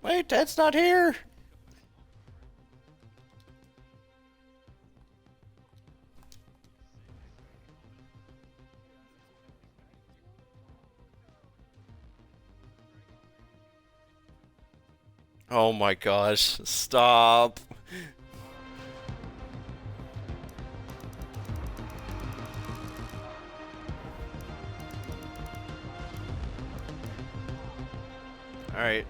Wait, Ted's not here! Oh my gosh, stop. Alright.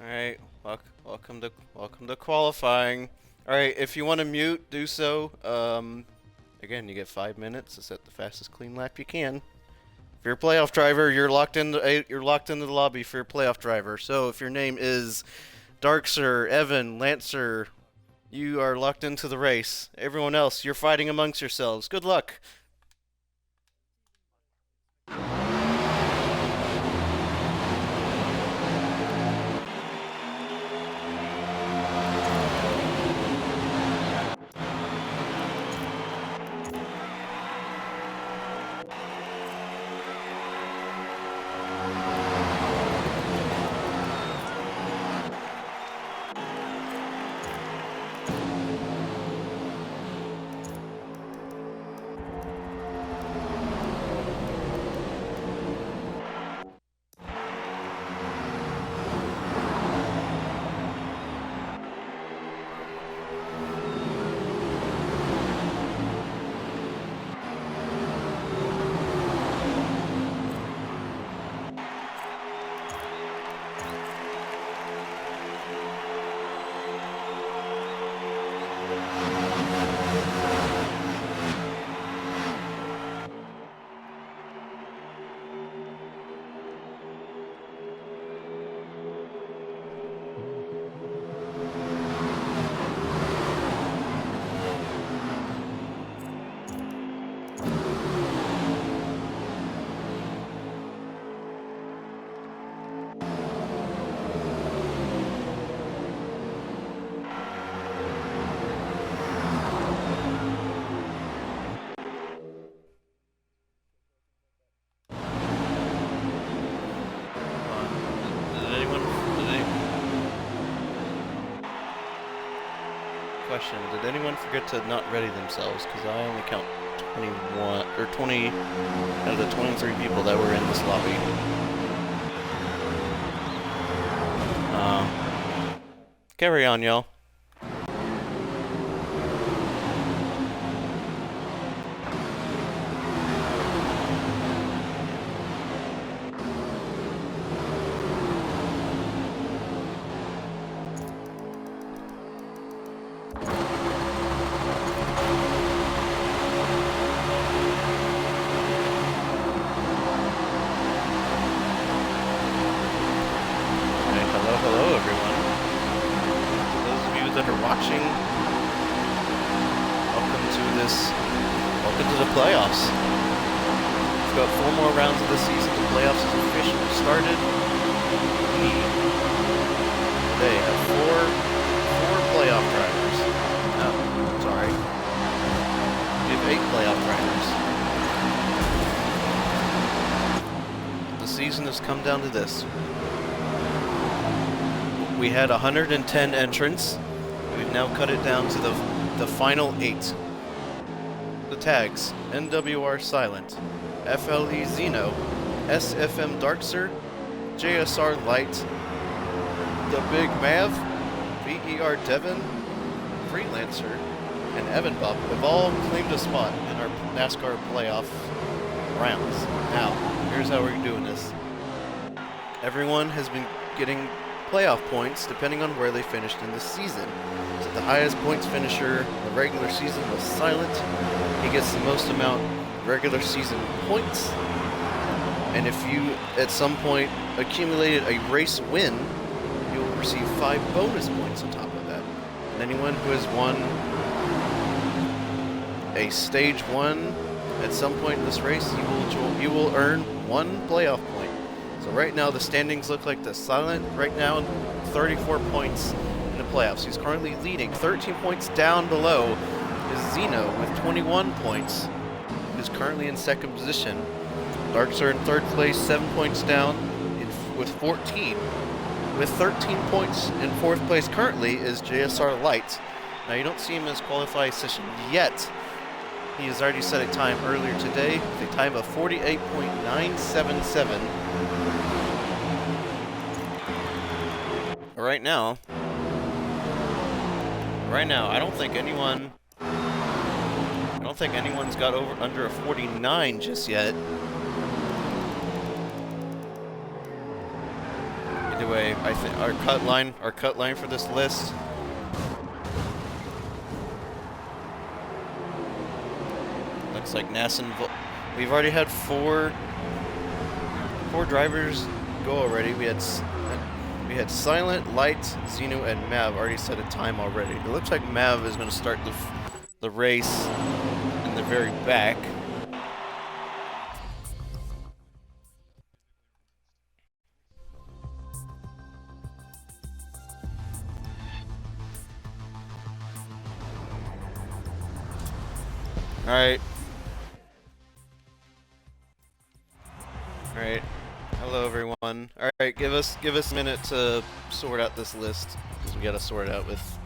Alright, welcome to qualifying. Alright, if you want to mute, do so. Again, you get 5 minutes to set the fastest clean lap you can. If you're a playoff driver, you're locked into the lobby for your playoff driver. So if your name is Darkser, Evan, Lancer, you are locked into the race. Everyone else, you're fighting amongst yourselves. Good luck. Question, did anyone forget to not ready themselves? Because I only count 21, or 20 out of the 23 people that were in this lobby. Carry on, y'all. Hello everyone. To those of you that are watching, welcome to the playoffs. We've got 4 more rounds of the season. The playoffs has officially started. They have four playoff drivers. No, sorry. We have 8 playoff drivers. The season has come down to this. We had 110 entrants. We've now cut it down to the final 8. The tags: NWR Silent, FLE Zeno, SFM Darkser, JSR Light, the Big Mav, VER Devon, Freelancer, and Evan Bob have all claimed a spot in our NASCAR playoff rounds. Now, here's how we're doing this. Everyone has been getting playoff points depending on where they finished in the season. So the highest points finisher in the regular season was Silent. He gets the most amount of regular season points. And if you, at some point, accumulated a race win, you will receive 5 bonus points on top of that. And anyone who has won a stage 1 at some point in this race, you will earn 1 playoff point. So right now the standings look like this. Silent right now 34 points in the playoffs. He's currently leading. 13 points down below is Zeno with 21 points, who's currently in second position. Darkser in third place, 7 points down with 14. With 13 points in fourth place currently is JSR Light. Now you don't see him as qualifying session yet. He has already set a time earlier today with a time of 48.977. Right now, I don't think anyone's got under a 49 just yet. Either way, I think our cut line for this list. Looks like we've already had four drivers go already. We had Silent, Light, Zeno, and Mav already set a time already. It looks like Mav is going to start the race in the very back. Alright. Hello everyone. Alright, give us a minute to sort out this list, because we gotta sort it out with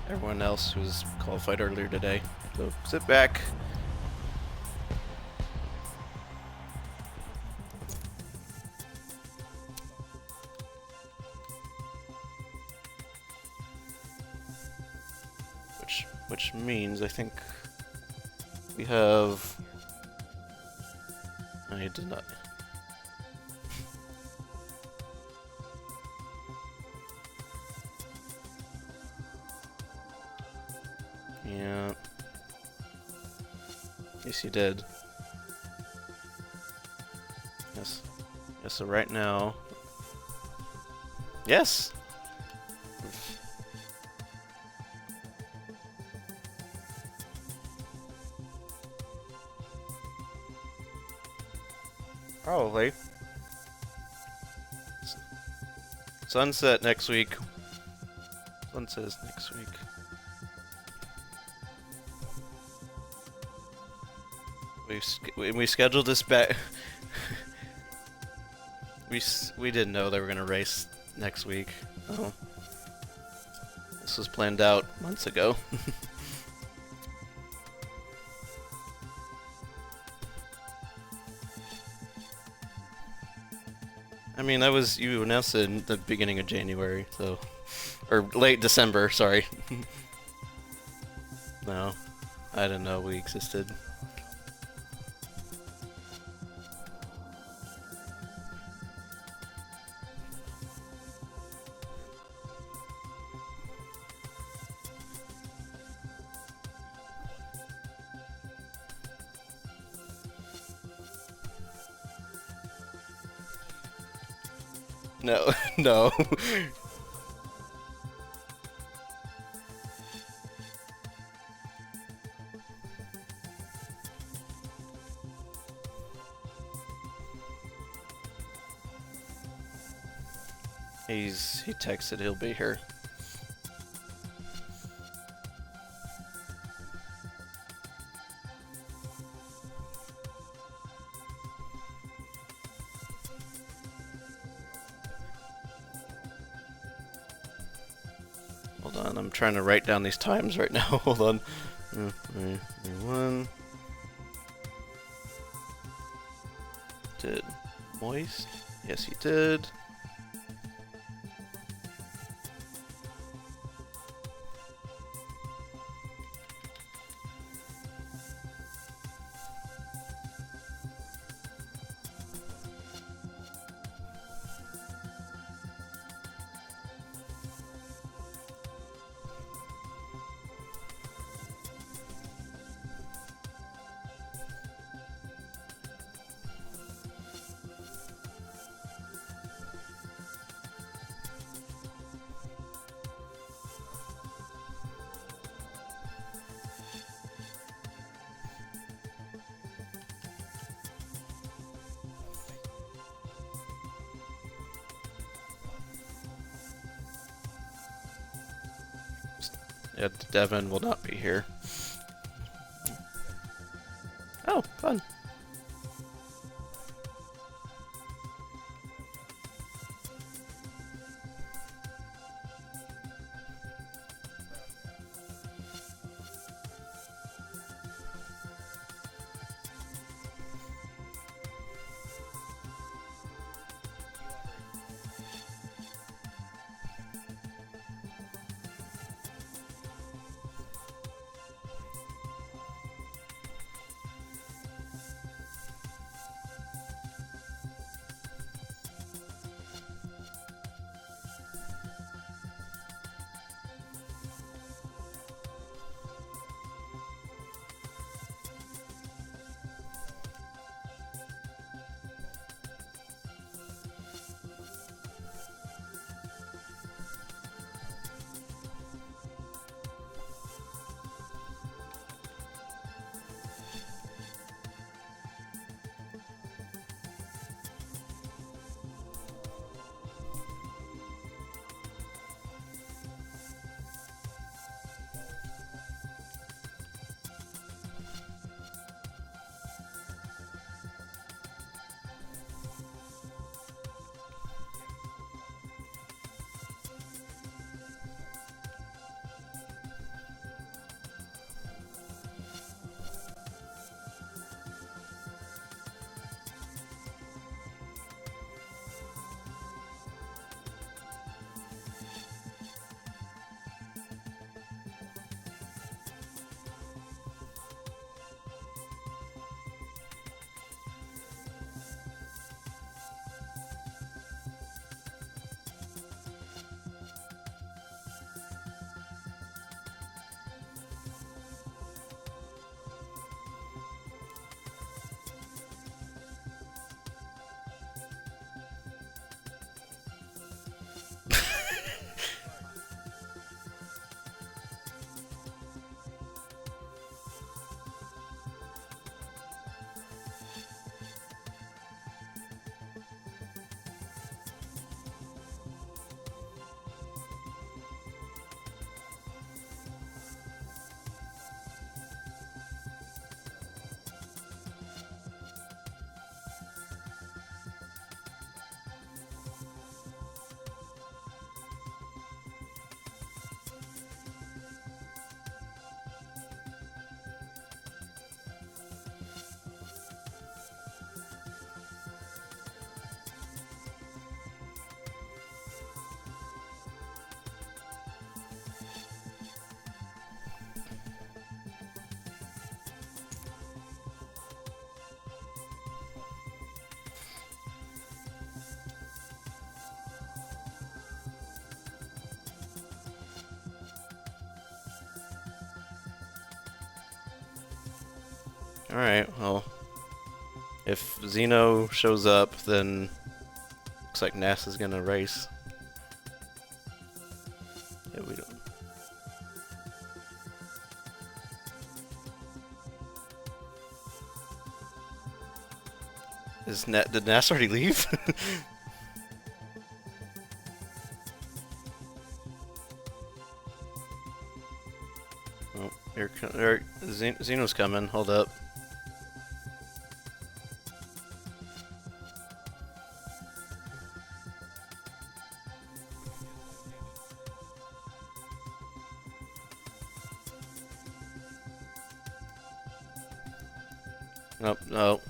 everyone else who's qualified earlier today. So sit back. Which means I think we have... I did not... Yeah. Yes, you did. Yes. Yes, so right now... Yes! Probably. Sunset next week. Sunset is next week. We scheduled this back. we didn't know they were gonna race next week. Oh, this was planned out months ago. I mean, that was, you announced it in the beginning of January, so, or late December. Sorry. No, I didn't know we existed. No, no. He texted he'll be here. Hold on, I'm trying to write down these times right now. Hold on. 1. moist? Yes, he did. Yeah, Devin will not be here. Oh, fun. Alright, well, if Xeno shows up, then looks like NASA's gonna race. Yeah, we don't. Did NASA already leave? Oh, Xeno's coming. Hold up. Nope, no.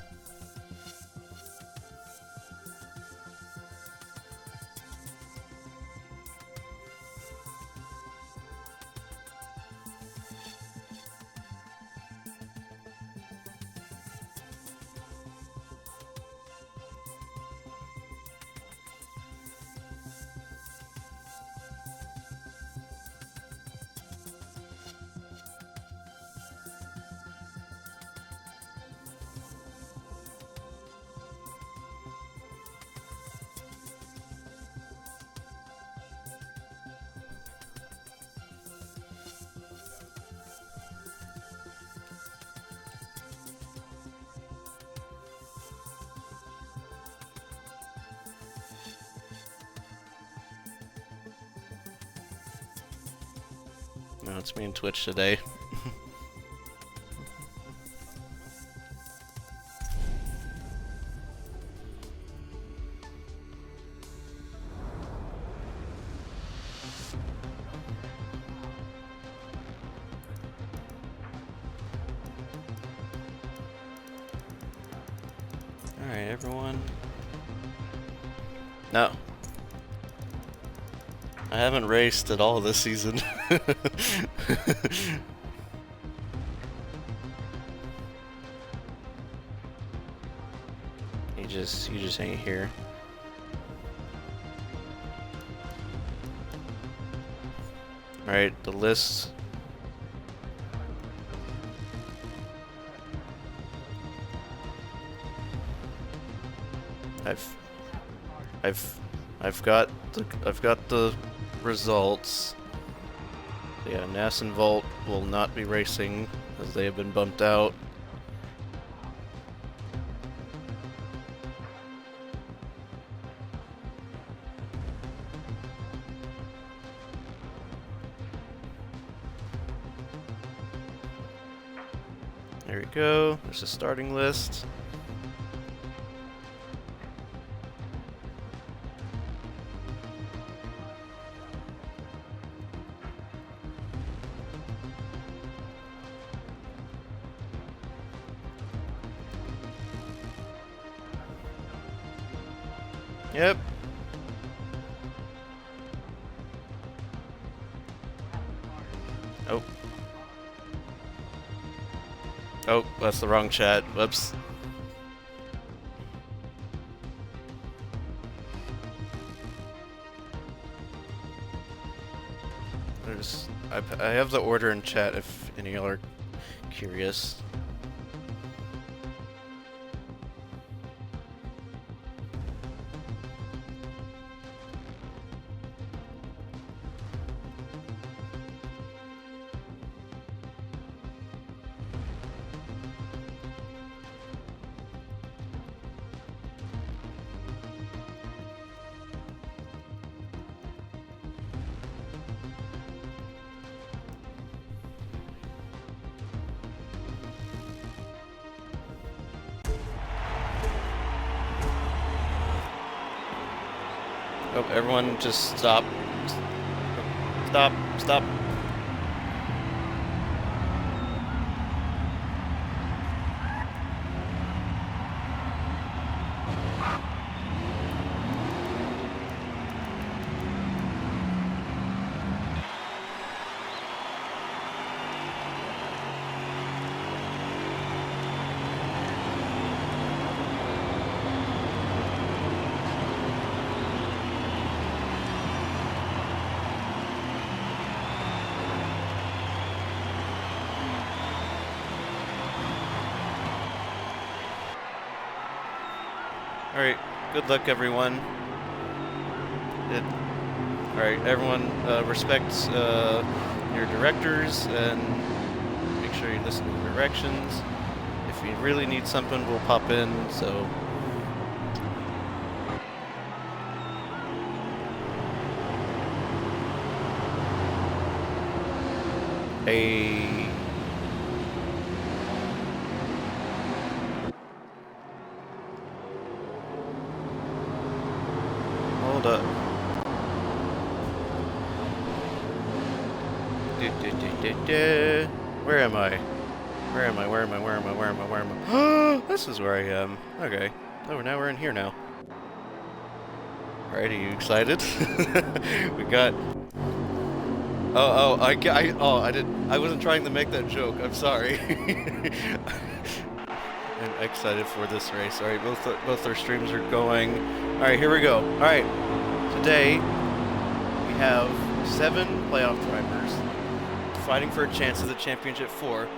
No, it's me and Twitch today. Alright, everyone. No. I haven't raced at all this season. You just ain't here. Alright, the list. I've got the results. Yeah, Nas and Volt will not be racing as they have been bumped out. There we go. There's a starting list. Yep. Oh. Oh, that's the wrong chat. Whoops. I have the order in chat if any of y'all are curious. Oh, everyone just stop. Stop, stop. Alright, good luck everyone. Alright, everyone respect your directors and make sure you listen to the directions. If you really need something, we'll pop in, so... Hey... Hold up. Where am I? Where am I? Where am I? Where am I? Where am I? Where am I? This is where I am. Okay. Oh, now we're in here now. Alright, are you excited? We got... I wasn't trying to make that joke. I'm sorry. I'm excited for this race. Alright, both our streams are going. Alright, here we go. Alright, today we have 7 playoff drivers fighting for a chance at the championship 4.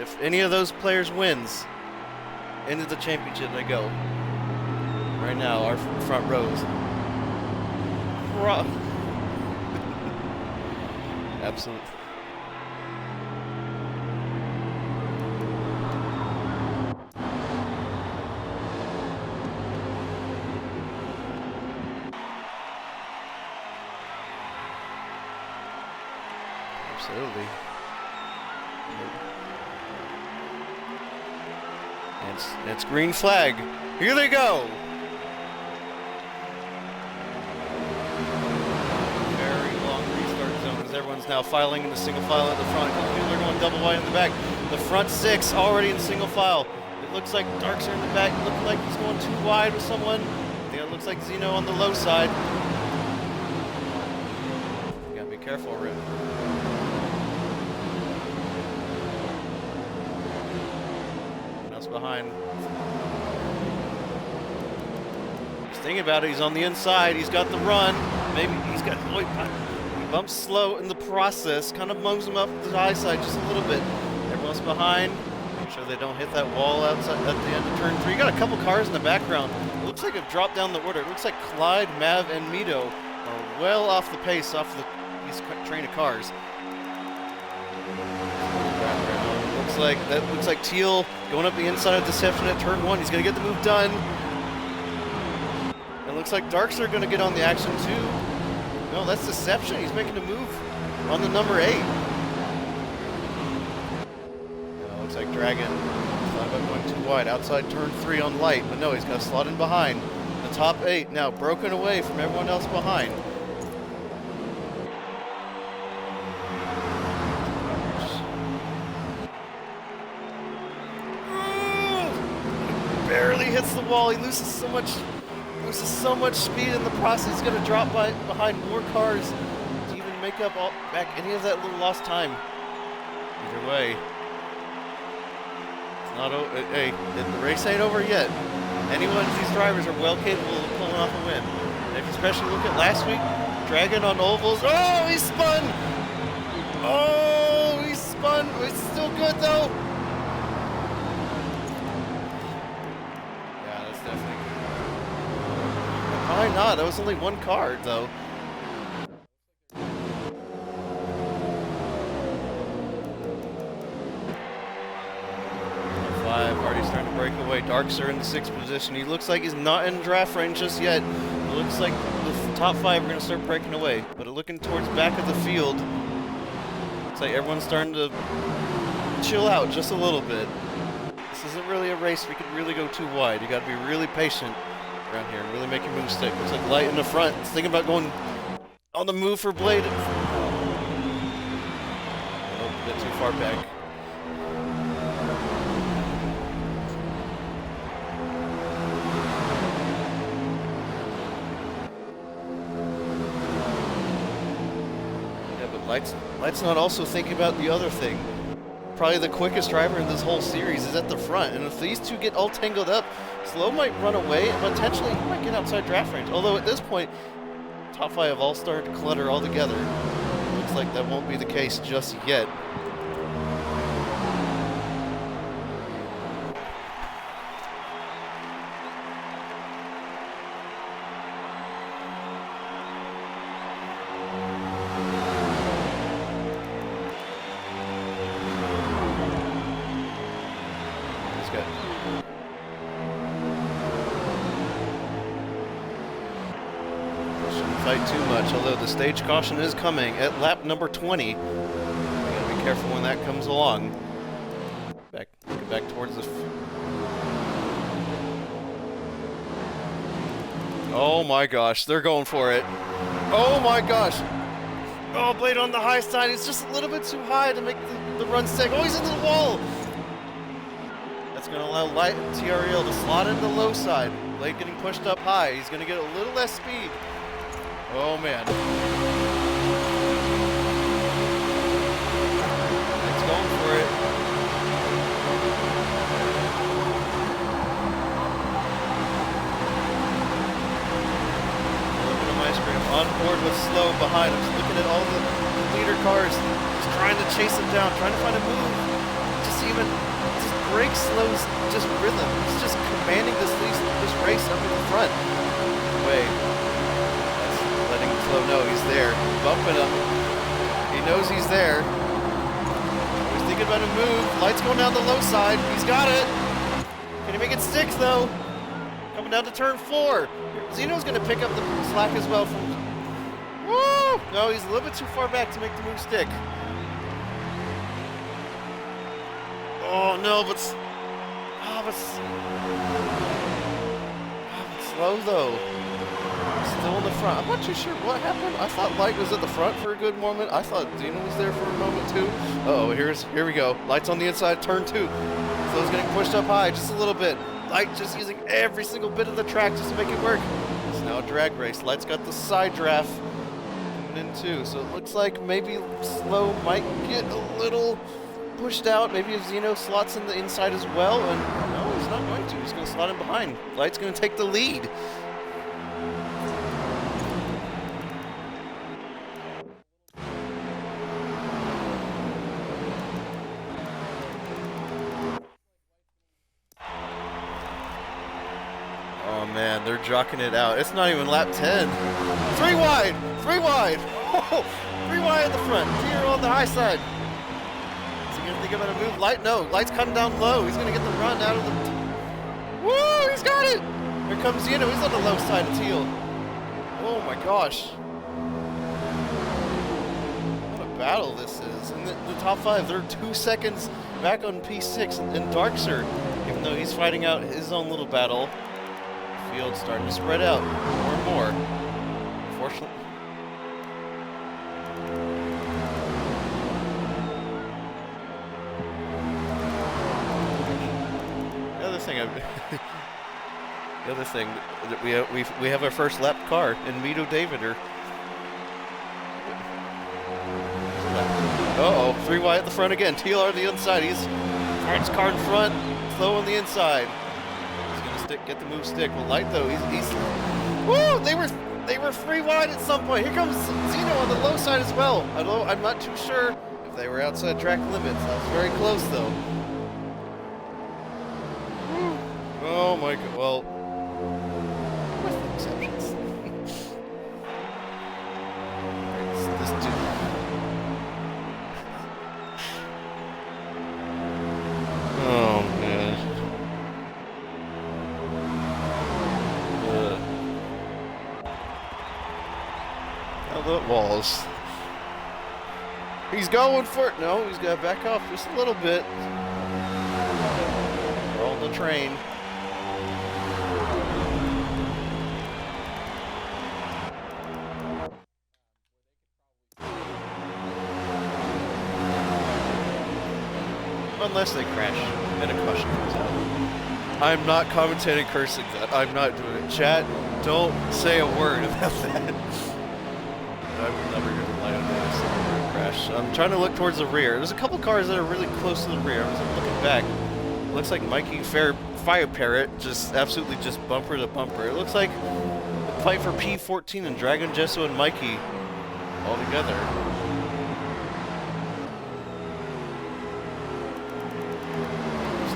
If any of those players wins, into the championship they go. Right now, our front rows. Absolutely. Absolutely. And it's green flag. Here they go. Very long restart zone as everyone's now filing into single file at the front. A couple people are going double wide in the back. The front 6 already in single file. It looks like Darks are in the back, looking like he's going too wide with someone. I think it looks like Zeno on the low side. You gotta be careful, Rip. Behind. Just thinking about it, he's on the inside, he's got the run, maybe he's got, he bumps slow in the process, kind of moves him up to the high side just a little bit. Everyone's behind, make sure they don't hit that wall outside at the end of turn 3. You got a couple cars in the background. It looks like it dropped down the order. It looks like Clyde, Mav, and Mito are well off the pace, off these train of cars. Looks like Teal going up the inside of Deception at turn 1. He's going to get the move done. It looks like Darks are going to get on the action too. No, that's Deception. He's making a move on the number 8. No, looks like Dragon. Thought about going too wide outside turn 3 on light, but no, he's got to slot in behind. The top 8 now broken away from everyone else behind. Barely hits the wall. He loses so much speed in the process. He's going to drop behind more cars to even make up back any of that little lost time. Either way, it's not over. Hey, the race ain't over yet. Any one of these drivers are well capable of pulling off a win. And if you especially look at last week, Dragon on ovals. Oh, he spun! Oh, he spun. It's still good though. Why not? That was only one card, though. Five already starting to break away. Darks are in the 6th position. He looks like he's not in draft range just yet. It looks like the top 5 are going to start breaking away. But looking towards back of the field, looks like everyone's starting to chill out just a little bit. This isn't really a race we could really go too wide. You got to be really patient around here and really make your move stick. Looks like Light in the front. It's thinking about going on the move for Blade. Oh, a bit too far back. Yeah, but Light's not also thinking about the other thing. Probably the quickest driver in this whole series is at the front, and if these two get all tangled up, Slow might run away, and potentially he might get outside draft range. Although at this point, top 5 have all started to clutter all together. Looks like that won't be the case just yet. Fight too much, although the stage caution is coming at lap number 20. You gotta be careful when that comes along. Back towards the... Oh my gosh, they're going for it. Oh my gosh. Oh, Blade on the high side. He's just a little bit too high to make the run stick. Oh, he's into the wall. That's going to allow Light and TRL to slot in the low side. Blade getting pushed up high. He's going to get a little less speed. Oh, man. It's going for it. Look at my screen. On board with Slow behind him. Just looking at all the leader cars. Just trying to chase him down. Trying to find a move. Just breaks Slow's just rhythm. He's just commanding this race up in the front. Wait. Letting Slow know he's there. Bumping him. He knows he's there. He's thinking about a move. Light's going down the low side. He's got it. Can he make it stick though? Coming down to turn 4. Zeno's going to pick up the slack as well from... Woo! No, he's a little bit too far back to make the move stick. Oh no, but slow though. Still in the front. I'm not too sure what happened. I thought Light was at the front for a good moment. I thought Zeno was there for a moment too. Uh oh, here we go. Light's on the inside, turn 2. Slow's getting pushed up high just a little bit. Light just using every single bit of the track just to make it work. It's now a drag race. Light's got the side draft coming in too. So it looks like maybe Slow might get a little pushed out. Maybe if Zeno slots in the inside as well. And no, he's not going to. He's going to slot in behind. Light's going to take the lead. Oh man, they're jockeying it out. It's not even lap 10. 3 wide! 3 wide! Oh, 3 wide at the front. 0 on the high side. Is he gonna think about a move? Light? No, Light's cutting down low. He's gonna get the run out of the... Woo! He's got it! Here comes Zeno. He's on the low side of Teal. Oh my gosh. What a battle this is. And the top 5, they're 2 seconds back on P6 and Darkser, even though he's fighting out his own little battle. Field's starting to spread out more and more. Unfortunately. The other thing that we have our first lap car in Mito Davider. Uh-oh, 3 wide at the front again. TLR on the inside. He's Hart's car in front, Slow on the inside. Get the move stick. Well, Light though, he's woo! They were 3 wide at some point. Here comes Zeno on the low side as well. Although I'm not too sure if they were outside track limits. That was very close though. Oh my god. Well, with exceptions. this dude. Oh man. The walls. He's going for it. No, he's got to back off just a little bit. Roll the train. Unless they crash and a caution comes out. I'm not commentating cursing that. I'm not doing it. Chat, don't say a word about that. I would never get the light on this crash. I'm trying to look towards the rear. There's a couple cars that are really close to the rear. I'm looking back. Looks like Mikey Fire Parrot just absolutely just bumper to bumper. It looks like the fight for P14 and Dragon Gesso and Mikey all together.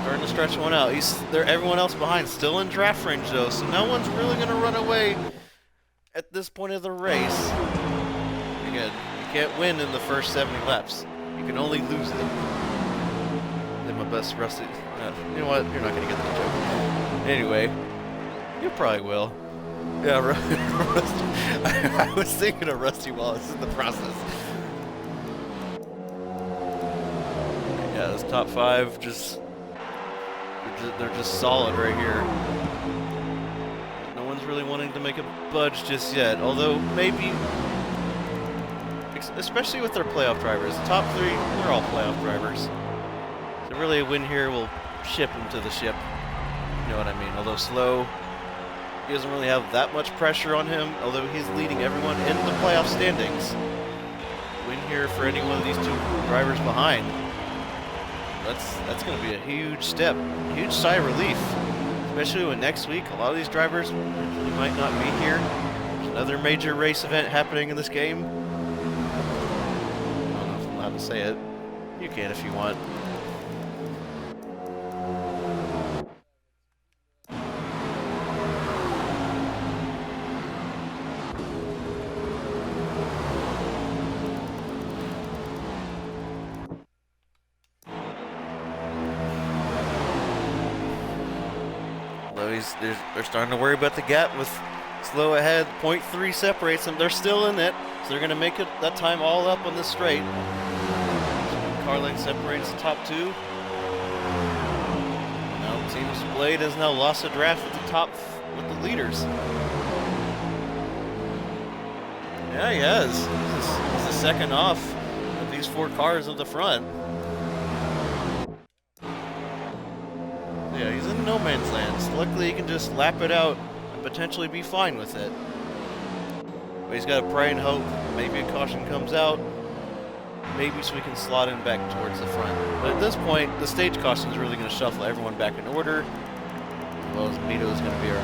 Starting to stretch one out. Everyone else behind still in draft range though, so no one's really going to run away at this point of the race. Again, you can't win in the first 70 laps. You can only lose it. Did my best, Rusty. You know what? You're not going to get that joke. Anyway, you probably will. Yeah, Rusty. I was thinking of Rusty Wallace in the process. Yeah, this top 5 they're just solid right here. No one's really wanting to make a budge just yet, although maybe, especially with their playoff drivers. The top 3, they're all playoff drivers. So really a win here will ship him to the ship. You know what I mean? Although Slow, he doesn't really have that much pressure on him, although he's leading everyone in the playoff standings. Win here for any one of these 2 drivers behind. That's going to be a huge step, huge sigh of relief, especially when next week a lot of these drivers really might not be here. There's another major race event happening in this game. I don't know if I'm allowed to say it. You can if you want. They're starting to worry about the gap with Slow ahead. 0.3 separates them. They're still in it, so they're going to make it that time all up on this straight. Car length separates the top 2. Seems Blade has now lost a draft at the top with the leaders. Yeah, he has. He's the second off of these 4 cars at the front. Yeah, he's in no man's land. So luckily, he can just lap it out and potentially be fine with it. But he's got to pray and hope. Maybe a caution comes out. Maybe so we can slot him back towards the front. But at this point, the stage caution is really going to shuffle everyone back in order. As well as Mito is going to be our...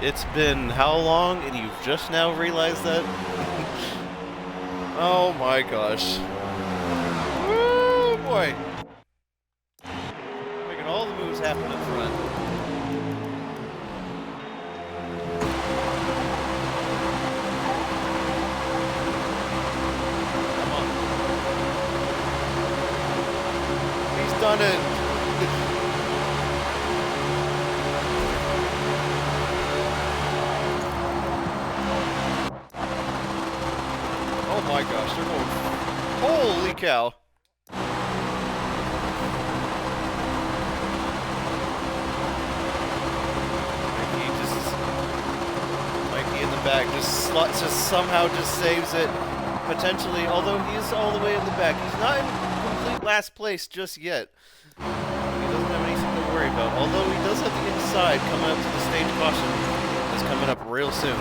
It's been how long, and you've just now realized that? Oh my gosh. Woo, boy. Making all the moves happen up front. Come on. He's done it. Oh my gosh, they're going... Holy cow! Mikey in the back just somehow just saves it. Potentially, although he is all the way in the back. He's not in complete last place just yet. He doesn't have anything to worry about. Although he does have the inside coming up to the stage caution. That's coming up real soon.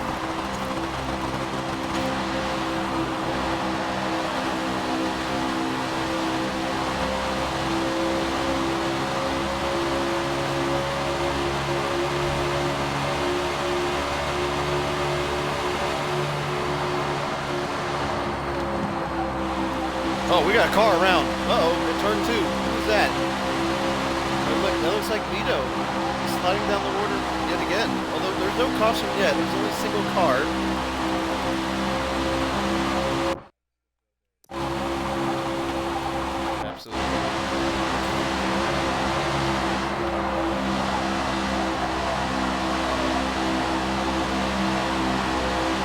Oh, we got a car around. Uh-oh, at turn 2. Who's that? Oh, look, that looks like Mito. He's sliding down the order yet again. Although there's no caution yet. There's only a single car. Absolutely.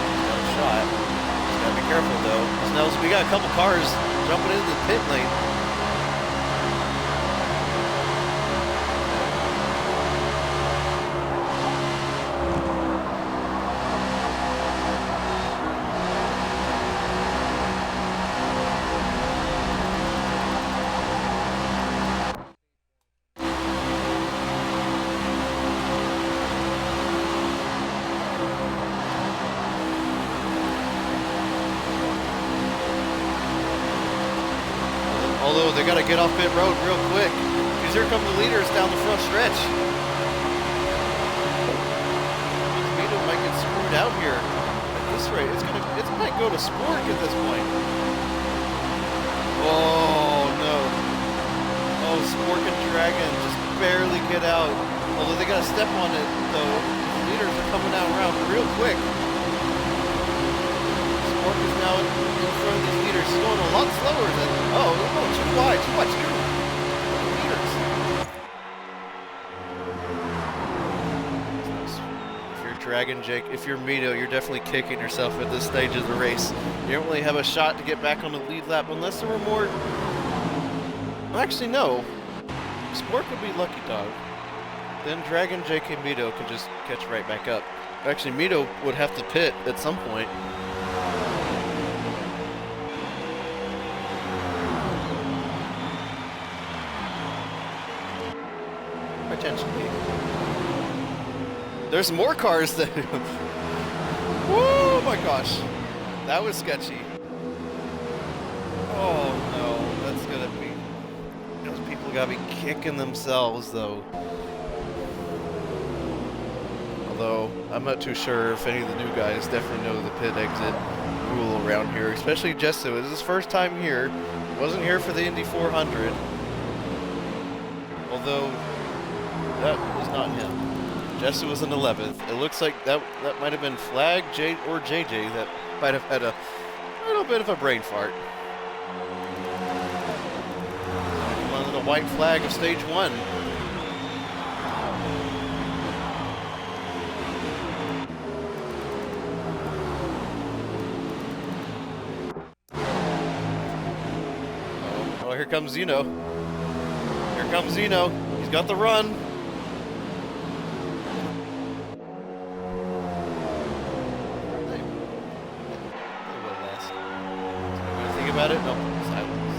He's got a shot. He's got to be careful, though. Now, we got a couple cars jumping into the pit lane. Although they got to get off pit road real quick, because here come the leaders down the front stretch. Mito might get screwed out here. At this rate, it might go to Spork at this point. Oh no! Oh, Spork and Dragon just barely get out. Although they got to step on it though. The leaders are coming out around real quick. Spork is now in front of these leaders. He's going a lot slower than... Oh, too wide. Too much. If you're Dragon, Jake, if you're Mito, you're definitely kicking yourself at this stage of the race. You don't really have a shot to get back on the lead lap unless there were more... Well, actually, no. Spork would be Lucky Dog. Then Dragon, Jake, and Mito can just catch right back up. Actually, Mito would have to pit at some point. Potentially. There's more cars that... Whoa, my gosh. That was sketchy. Oh, no. That's gonna be... Those people gotta be kicking themselves, though. Although, I'm not too sure if any of the new guys definitely know the pit exit rule around here. Especially Jesso. It was his first time here. Wasn't here for the Indy 400. Although... That was not him. Jesso was in 11th. It looks like that might have been Flag, or JJ that might have had a little bit of a brain fart. Come on to the white flag of stage 1. here comes Zeno. Here comes Zeno. He's got the run. They will last. What do you think about it? No.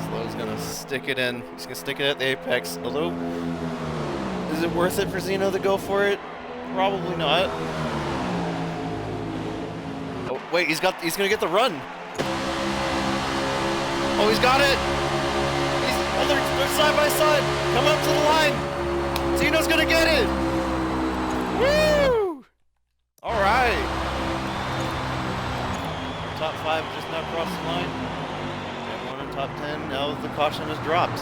Slow's gonna stick it in. He's gonna stick it at the apex. Although, is it worth it for Zeno to go for it? Probably not. Oh wait, he's gonna get the run. Oh, he's got it! They're side by side! Come up to the line! Zeno's gonna get it! Woo! Alright! Our top 5 just now crossed the line. Everyone in top 10, now the caution is dropped.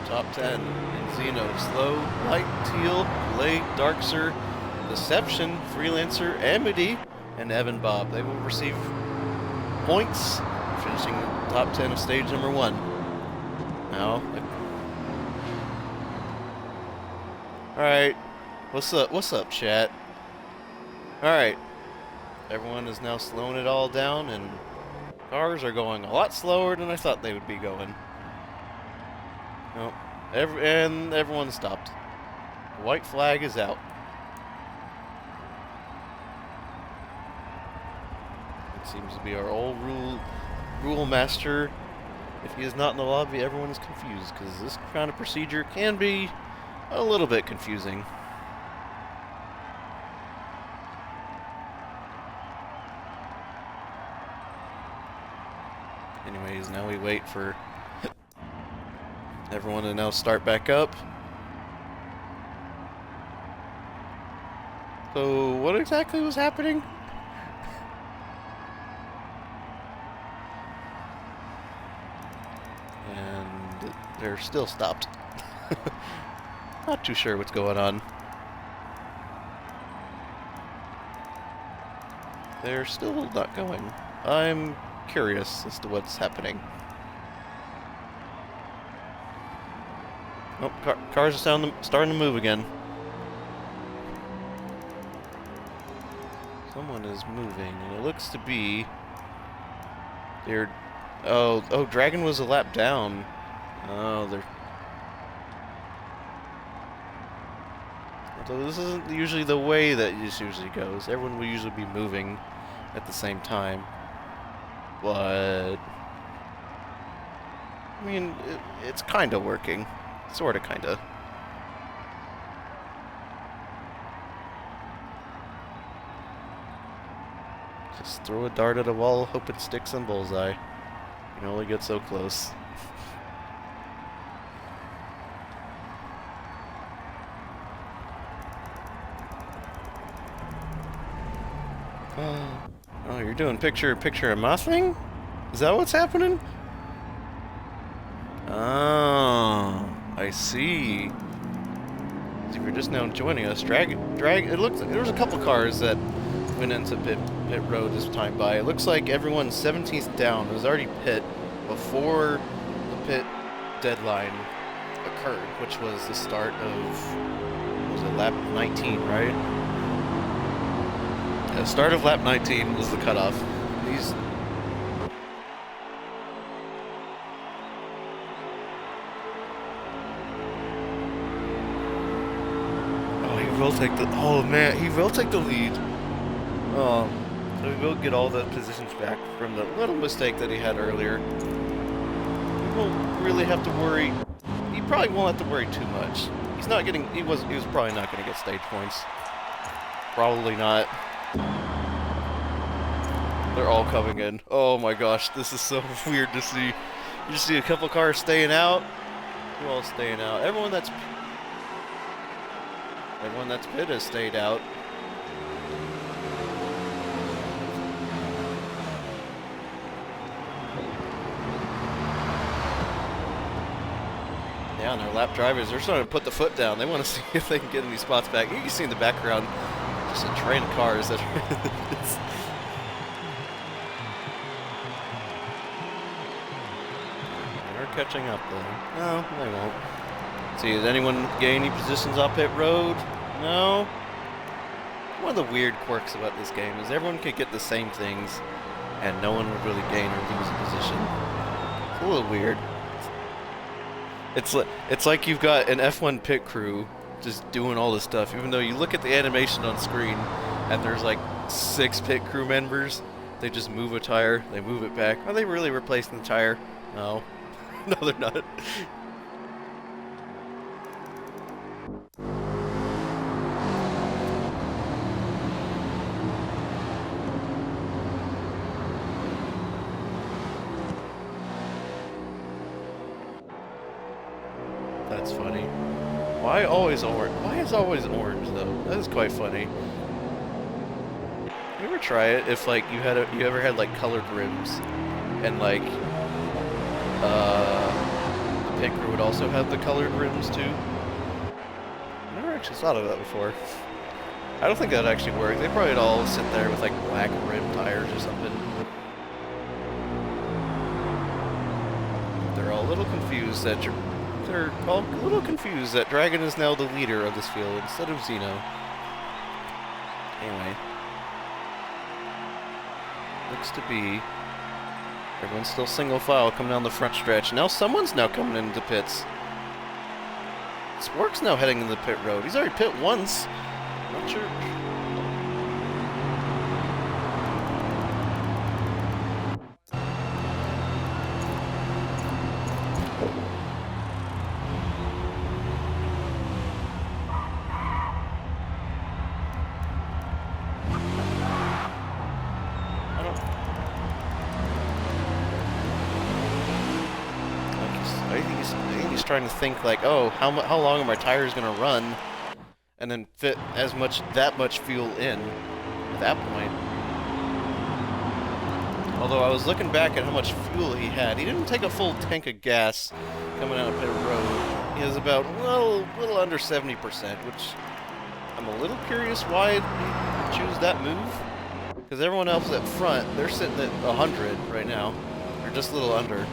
Top 10, and Zeno, Slow, Light, Teal, Blade, Darkser, Deception, Freelancer, Amity, and Evan Bob. They will receive points, finishing top 10 of stage number 1. Now, alright, what's up, chat? Alright, everyone is now slowing it all down, and cars are going a lot slower than I thought they would be going. Nope, and everyone stopped. The white flag is out. Seems to be our old rule master. If he is not in the lobby, everyone is confused, because this kind of procedure can be a little bit confusing. Anyways, now we wait for everyone to now start back up. So, what exactly was happening? And they're still stopped. Not too sure what's going on. They're still not going. I'm curious as to what's happening. Oh, cars are starting to move again. Someone is moving, and it looks to be... They're... Oh, Dragon was a lap down. Oh, they're... So this isn't usually the way that this usually goes. Everyone will usually be moving at the same time. But... I mean, it's kind of working. Sort of, kind of. Just throw a dart at a wall, hope it sticks on bullseye. You can only get so close. Oh, you're doing picture of my thing? Is that what's happening? Oh, I see. If you're just now joining us, drag. It looks like there was a couple cars that went into pit road this time by. It looks like everyone's 17th down. It was already pit before the pit deadline occurred, which was the start of, what was it, lap 19, right? Yeah, start of lap 19 was the cutoff. These. He will take the. Oh man, he will take the lead. So he will get all the positions back from the little mistake that he had earlier. He won't really have to worry. He probably won't have to worry too much. He's not getting. He was probably not going to get stage points. Probably not. They're all coming in. Oh my gosh, this is so weird to see. You just see a couple cars staying out. Who all staying out? Everyone that's pit has stayed out. Yeah, and their lap drivers, they're starting to put the foot down. They want to see if they can get any spots back. You can see in the background just a train of cars that are... They're catching up though. No, they won't. See, did anyone gain any positions off pit road? No. One of the weird quirks about this game is everyone could get the same things and no one would really gain or lose a position. a little weird. It's like you've got an F1 pit crew just doing all this stuff, even though you look at the animation on screen and there's like 6 pit crew members. They just move a tire, they move it back. Are they really replacing the tire? No. No, they're not. That's funny. Why always orange? Why is always orange though? That is quite funny. You ever try it if like you ever had like colored rims and like the pit crew would also have the colored rims too? I never actually thought of that before. I don't think that'd actually work. They probably all sit there with like black rim tires or something. They're all a little confused that they're all a little confused that Dragon is now the leader of this field instead of Xeno. Anyway. Looks to be everyone's still single file coming down the front stretch. Now someone's now coming into the pits. Spork's now heading into the pit road. He's already pit once. Not sure. I think he's trying to think like, oh, how long are my tires gonna run, and then fit that much fuel in at that point. Although I was looking back at how much fuel he had, he didn't take a full tank of gas coming out of pit road. He has about a little under 70%, which I'm a little curious why he chose that move. Because everyone else at front, they're sitting at 100 right now, or just a little under.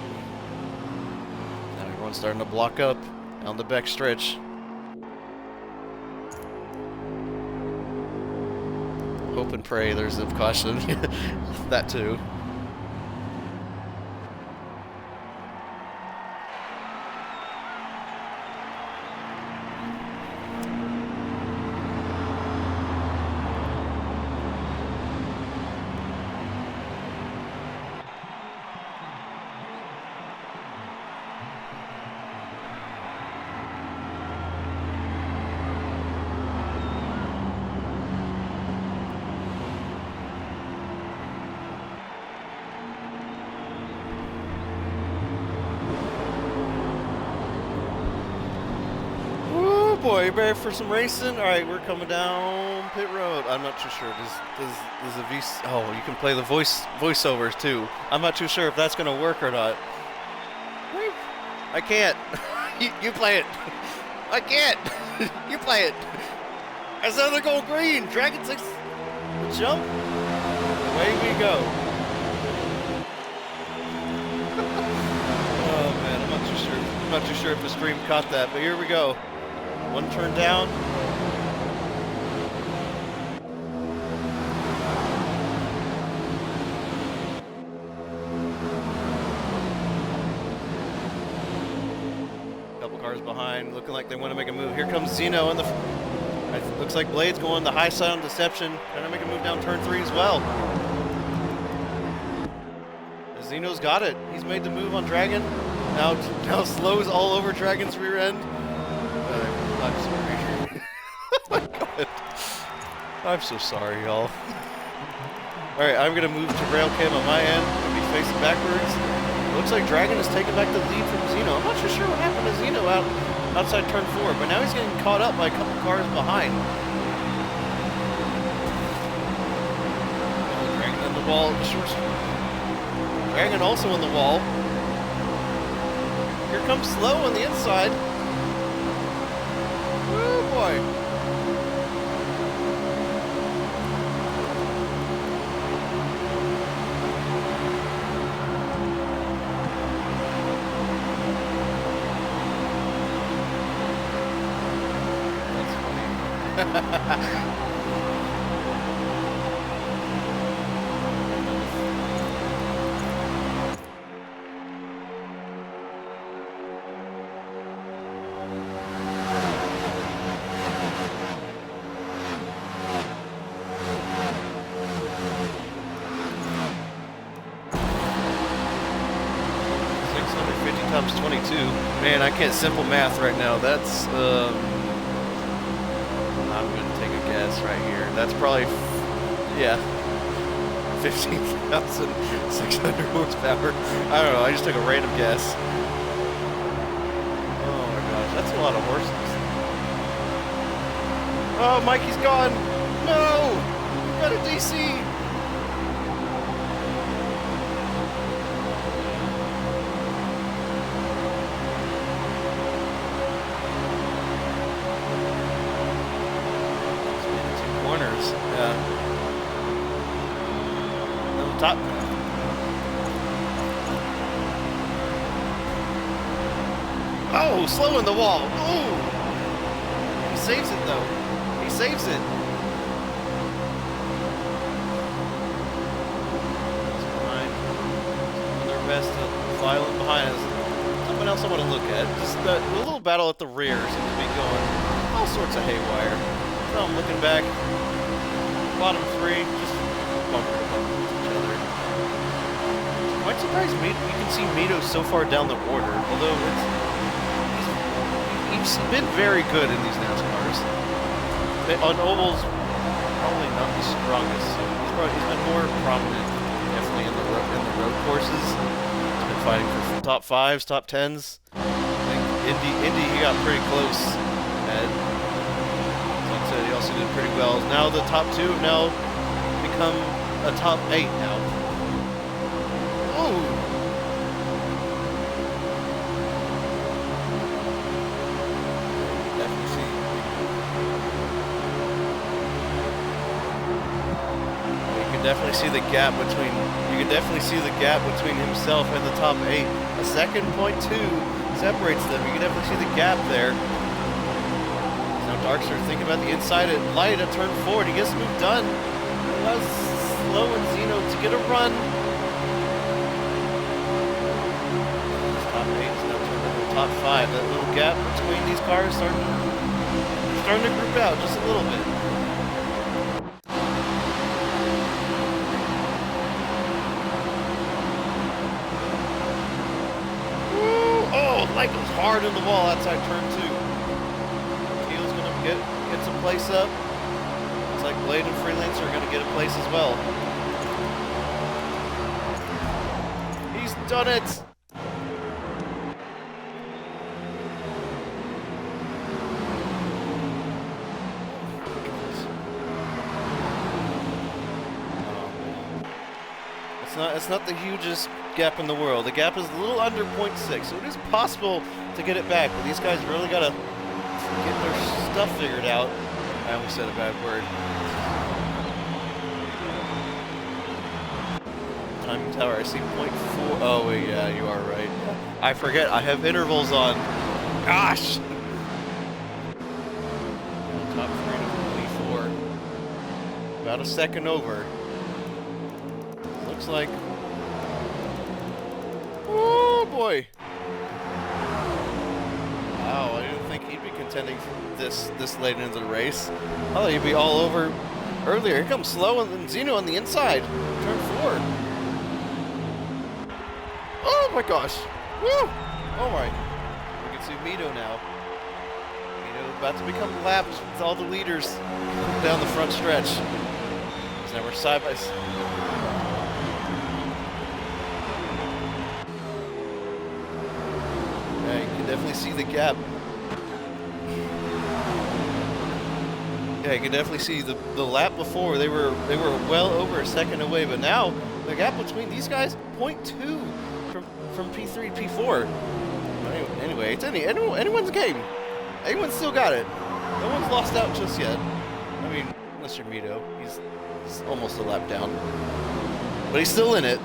Everyone's starting to block up on the back stretch. Hope and pray there's a caution. That too. Boy, you ready for some racing? All right, we're coming down pit road. I'm not too sure. Does the V? Oh, you can play the voiceovers too. I'm not too sure if that's gonna work or not. I can't. You play it. I can't. You play it. I said they're going green. Dragon 6. Jump. Away we go. Oh man, I'm not too sure. I'm not too sure if the stream caught that, but here we go. One turn down. Couple cars behind, looking like they want to make a move. Here comes Xeno in the. Looks like Blade's going the high side on Deception, trying to make a move down turn 3 as well. Xeno's got it. He's made the move on Dragon. Now slows all over Dragon's rear end. I'm sorry. Oh my god. I'm so sorry, y'all. Alright, I'm gonna move to rail cam on my end. I'll be facing backwards. Looks like Dragon is taking back the lead from Xeno. I'm not sure what happened to Xeno outside turn 4, but now he's getting caught up by a couple cars behind. Dragon in the wall. Dragon also in the wall. Here comes Slow on the inside. Oh boy. That's funny. times 22. Man, I can't simple math right now. That's, I'm going to take a guess right here. That's probably, yeah, 15,600 horsepower. I don't know, I just took a random guess. Oh my gosh, that's a lot of horses. Oh, Mikey's gone! No! We got a DC! Yeah. On the top. Oh, slow in the wall. Ooh. He saves it though. He saves it. Behind. Doing their best to file in behind us. Something else I want to look at. Just the little battle at the rear seems to be going all sorts of haywire. So I'm looking back. Bottom three, just bumper to bumper with each other. Quite surprised you can see Mito so far down the order, although he's been very good in these NASCARs. On ovals, probably not the strongest. So he's been more prominent, definitely in the road courses. He's been fighting for top 5s, top 10s. I think Indy he got pretty close at. He also did pretty well. Now the top 2 have now become a top 8 now. Ooh! Definitely see. You can definitely see the gap between. You can definitely see the gap between himself and the top 8. A second point 2 separates them. You can definitely see the gap there. Darkster thinking about the inside at light at turn 4. He gets the move done. Allows Slow and Zeno to get a run. This top 8 is now turned into top 5. That little gap between these cars starting to group out just a little bit. Woo! Oh, light goes hard in the wall outside turn 2. Gets a place up. It's like Blade and Freelancer are going to get a place as well. He's done it! It's not the hugest gap in the world. The gap is a little under 0.6, so it is possible to get it back, but these guys really got to get their stuff figured out. I almost said a bad word. Timing tower, I see 0.4. Oh, yeah, you are right. I forget, I have intervals on. Gosh! Top 3 to 24. About a second over. Looks like. Oh, boy! Wow, I didn't think he'd be contending for this late into the race. I thought he'd be all over earlier. Here comes Slow and then Zeno on the inside. Turn 4. Oh my gosh. Woo! Oh my. We can see Mito now. Mito about to become lapped with all the leaders down the front stretch. So now we're side by side. Yeah, you can definitely see the gap. Yeah, you can definitely see the lap before they were well over a second away, but now the gap between these guys 0.2 from P3 to P4. Anyway, it's anyone's game. Anyone's still got it. No one's lost out just yet. I mean, unless you're Mito, he's almost a lap down, but he's still in it.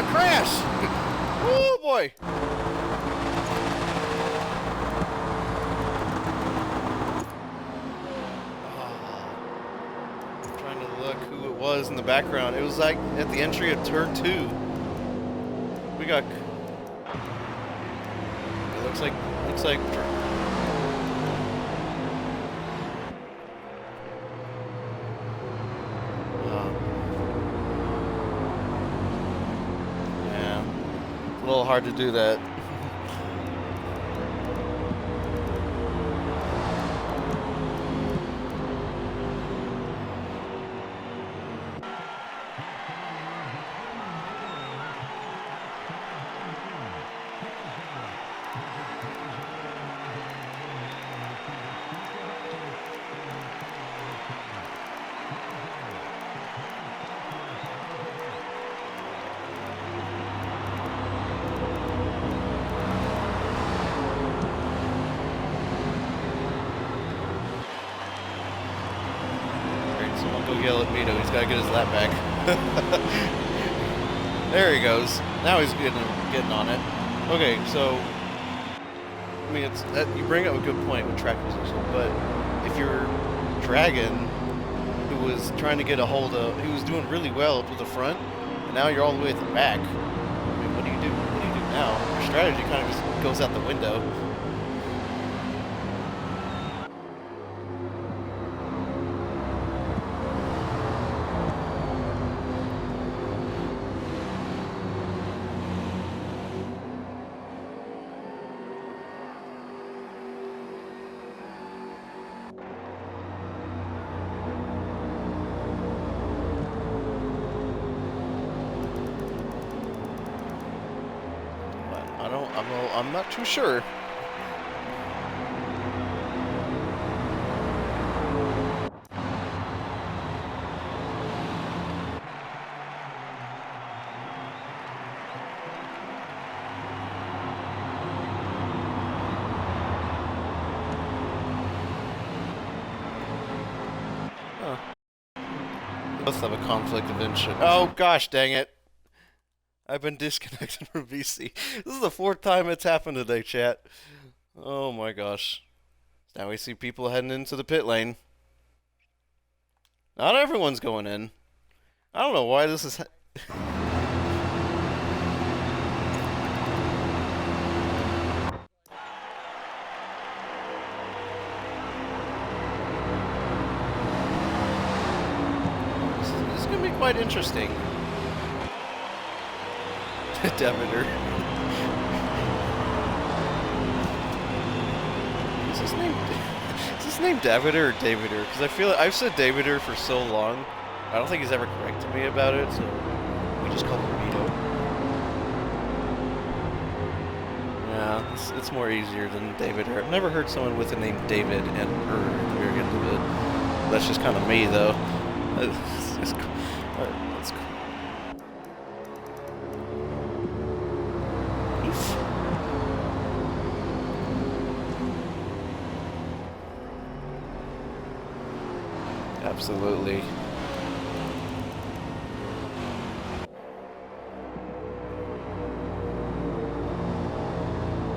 crash! Oh boy! I'm trying to look who it was in the background. It was like at the entry of turn 2. We got. It looks like. Yeah, it's a little hard to do that. Someone go yell at Mito. He's got to get his lap back. There he goes. Now he's getting on it. Okay, so I mean, it's that you bring up a good point with track position, but if you're Dragon, who was trying to get a hold of, he was doing really well up to the front, and now you're all the way at the back. I mean, what do you do? What do you do now? Your strategy kind of just goes out the window. I'm not too sure. Huh. Both have a conflict of interest. Oh gosh, dang it. I've been disconnected from VC. This is the 4th time it's happened today, chat. Oh my gosh. Now we see people heading into the pit lane. Not everyone's going in. I don't know why this is... This is going to be quite interesting. Davider. Is his name Davider or Davider? Because I feel like I've said Davider for so long. I don't think he's ever corrected me about it, so we just call him Mito. Yeah, it's more easier than Davider. I've never heard someone with the name David and at the very end of it. That's just kind of me, though. It's cool. Alright, let's go. Absolutely.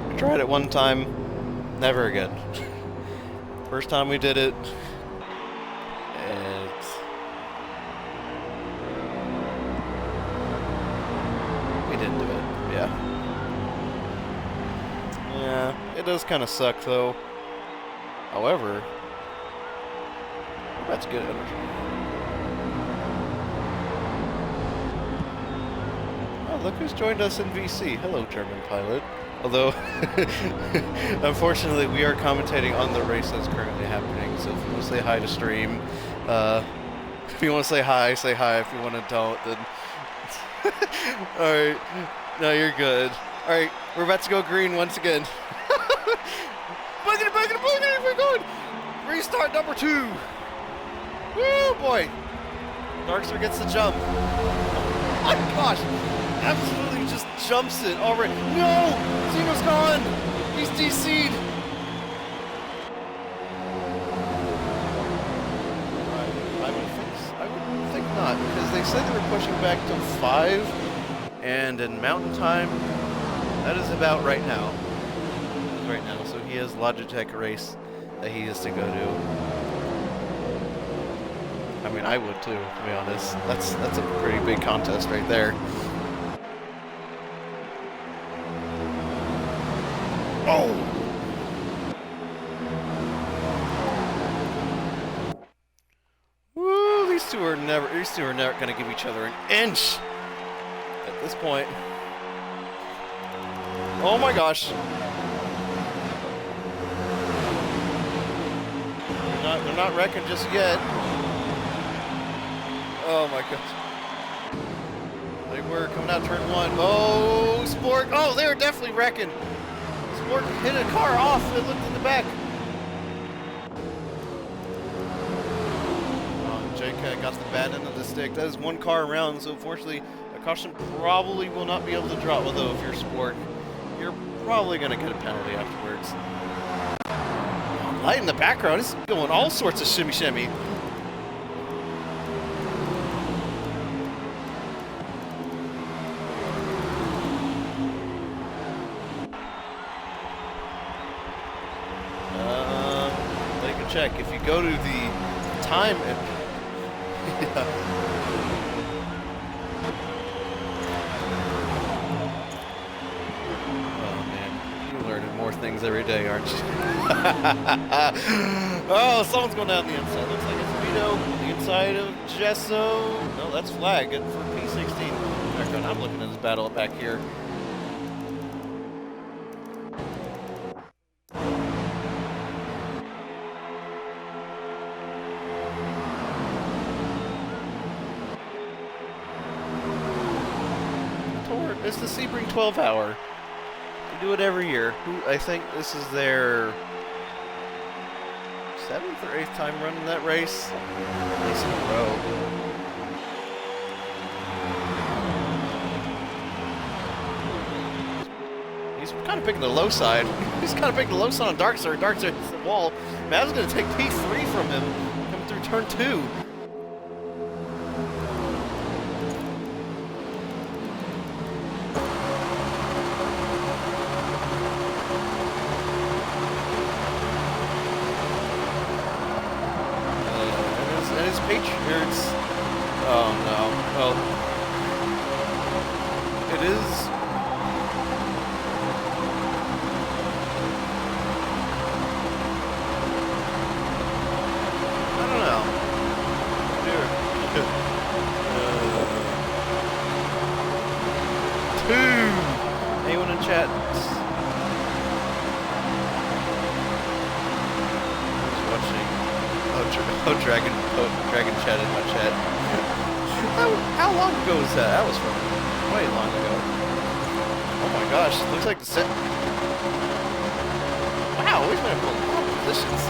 We tried it one time, never again. First time we did it, we didn't do it. Yeah. Yeah, it does kind of suck though. However, that's good energy. Oh, look who's joined us in VC. Hello, German pilot. Although, unfortunately, we are commentating on the race that's currently happening. So if you want to say hi to stream, if you want to say hi, say hi. If you want to don't, then... Alright. No, you're good. Alright, we're about to go green once again. Boogity, boogity, boogity, we're going! Restart number 2! Woo, boy! Darkster gets the jump. Oh my gosh! Absolutely just jumps it already. No! Zeno's gone! He's DC'd! I would think not, because they said they were pushing back to 5, And in mountain time, that is about right now. Right now, so he has Logitech race that he has to go to. I mean, I would too, to be honest. That's a pretty big contest right there. Oh! Woo! These two are never gonna give each other an inch at this point. Oh my gosh! They're not wrecking just yet. Oh my gosh. They were coming out turn one. Oh, Sport! Oh, they were definitely wrecking. Sport hit a car off and looked in the back. Jake got the bad end of the stick. That is one car around, so unfortunately, a caution probably will not be able to drop. Although, if you're Sport, you're probably going to get a penalty afterwards. Light in the background, it's going all sorts of shimmy. Take a check. If you go to the time and yeah. Oh man, you're learning more things every day, aren't you? Oh, someone's going down the inside. Looks like it's Vito. The inside of Gesso. No, that's flag. Good for P16. I'm looking at this battle back here. It's the Sebring 12 hour. They do it every year. I think this is their 7th or 8th time running that race. At least in a row. He's kind of picking the low side. He's kind of picking the low side on Darkster. Darkster hits the wall. Mav's going to take P3 from him. Coming through turn 2. Patriots. Oh no. Well, it is. I don't know. Two. Anyone in chat? Who's watching? Dragon chat in my chat. How long ago was that? That was from way long ago. Oh my gosh, looks like the set. Wow, we've been in long positions.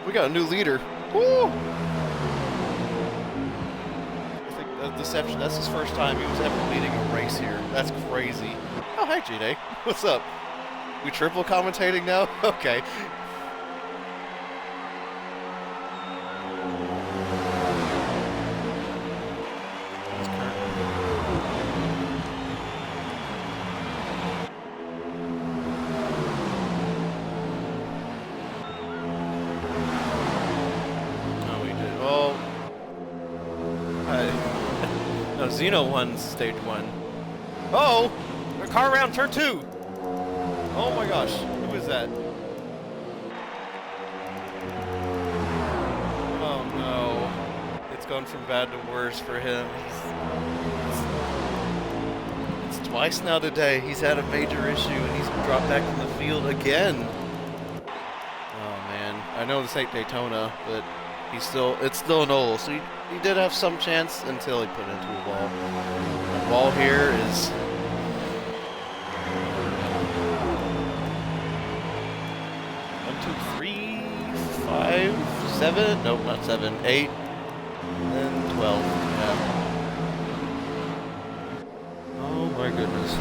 We got a new leader. Woo! I think Deception, that's his first time he was ever leading a race here. That's crazy. Oh, hi, G-Day. What's up? We triple commentating now? Okay. Oh, we did. Well, no, Xeno won stage 1. Oh! Car around turn 2! Oh my gosh, who is that? Oh no. It's gone from bad to worse for him. It's twice now today. He's had a major issue and he's dropped back from the field again. Oh man. I know this ain't Daytona, but it's still an oval, so he did have some chance until he put it into a wall. The wall here is 5, 7, nope, not 7, 8, and 12, yeah. Oh my goodness.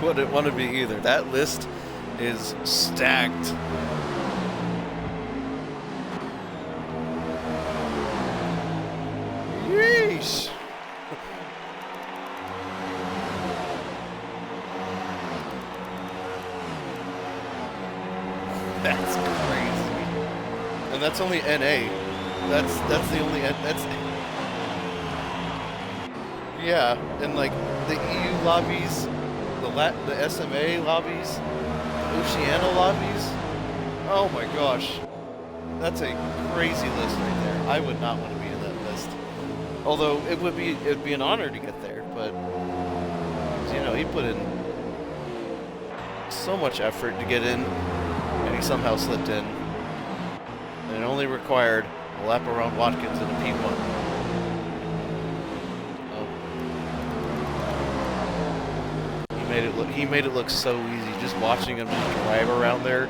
wouldn't want to be either. That list is stacked. Yeesh. That's crazy. And that's only NA. That's the only that's. Yeah, and like the EU lobbies, the SMA lobbies, the Oceania lobbies. Oh my gosh, that's a crazy list right there. I would not want to be in that list. Although it'd be an honor to get there, but you know, he put in so much effort to get in, and he somehow slipped in. And it only required a lap around Watkins and a P1. He made it look so easy just watching him just drive around there.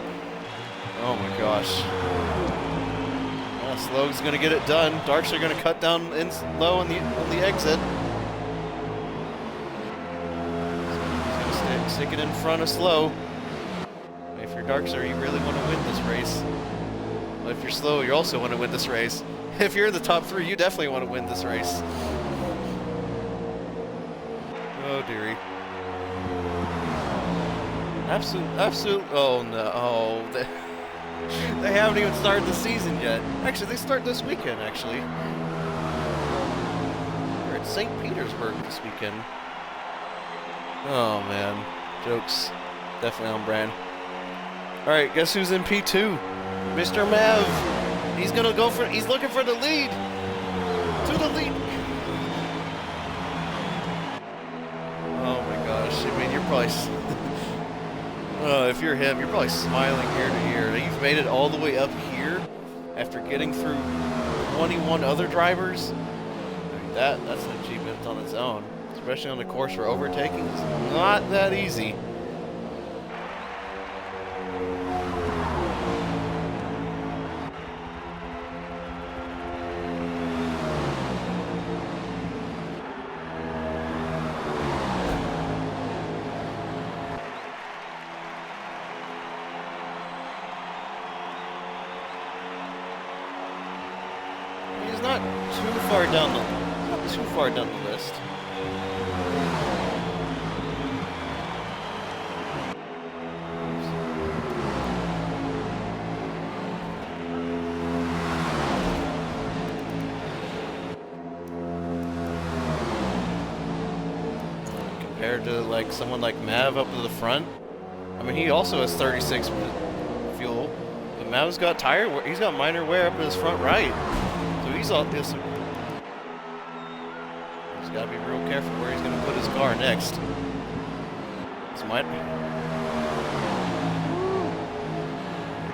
Oh my gosh. Slow's gonna get it done. Darks are gonna cut down in low on the exit. He's gonna stick it in front of Slow. If you're Darkster, you really want to win this race. But if you're Slow, you also want to win this race. If you're in the top 3, you definitely want to win this race. Oh dearie. Absolute. Oh no. Oh, they haven't even started the season yet. Actually, they start this weekend. Actually, they're at St. Petersburg this weekend. Oh man, jokes. Definitely on brand. All right, guess who's in P2? Mr. Mav. He's gonna go for. He's looking for the lead. To the lead. Oh my gosh. I mean, you're probably. If you're him, you're probably smiling ear to ear. You've made it all the way up here after getting through 21 other drivers. I mean, that's an achievement on its own, especially on the course for overtaking. It's not that easy. Not too far down the list. Compared to like someone like Mav up to the front, I mean, he also has 36 fuel. But Mav's got he's got minor wear up in his front right. He's all this. He's got to be real careful where he's going to put his car next. This might.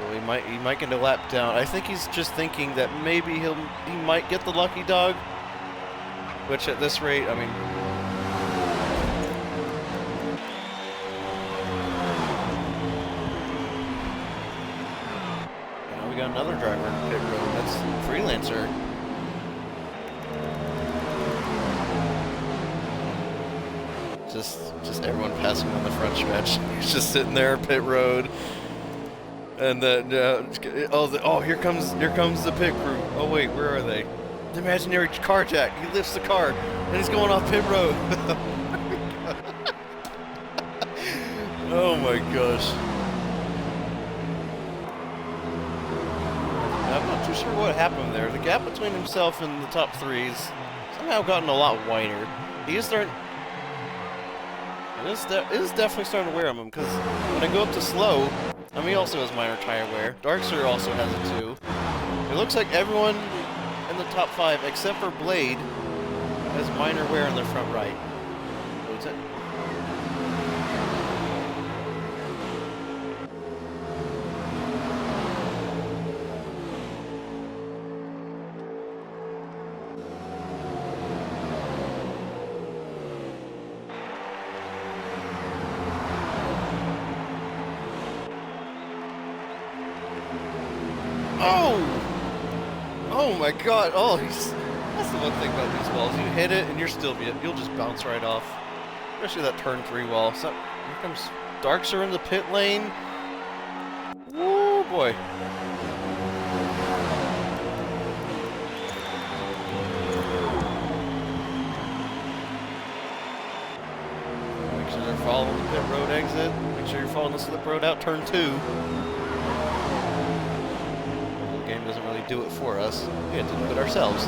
Well, he might get a lap down. I think he's just thinking that maybe he might get the lucky dog. Which at this rate, I mean. Now we got another driver in pit road. That's Freelancer. Just everyone passing on the front stretch. He's just sitting there, pit road, and then here comes the pit crew. Oh wait, where are they? The imaginary car jack. He lifts the car, and he's going off pit road. Oh my gosh. I'm not too sure what happened there. The gap between himself and the top 3's somehow gotten a lot wider. He is starting. It is definitely starting to wear on him, because when I go up to Slow, I mean, he also has minor tire wear. Darkster also has it too. It looks like everyone in the top 5, except for Blade, has minor wear in their front right. What's it? Oh my god, that's the one thing about these walls. You hit it and you'll just bounce right off. Especially that turn 3 wall. So, comes Darks are in the pit lane. Oh boy. Make sure they're following the pit road exit. Make sure you're following the slip road out turn 2. The game doesn't really do it for us. We have to do it ourselves.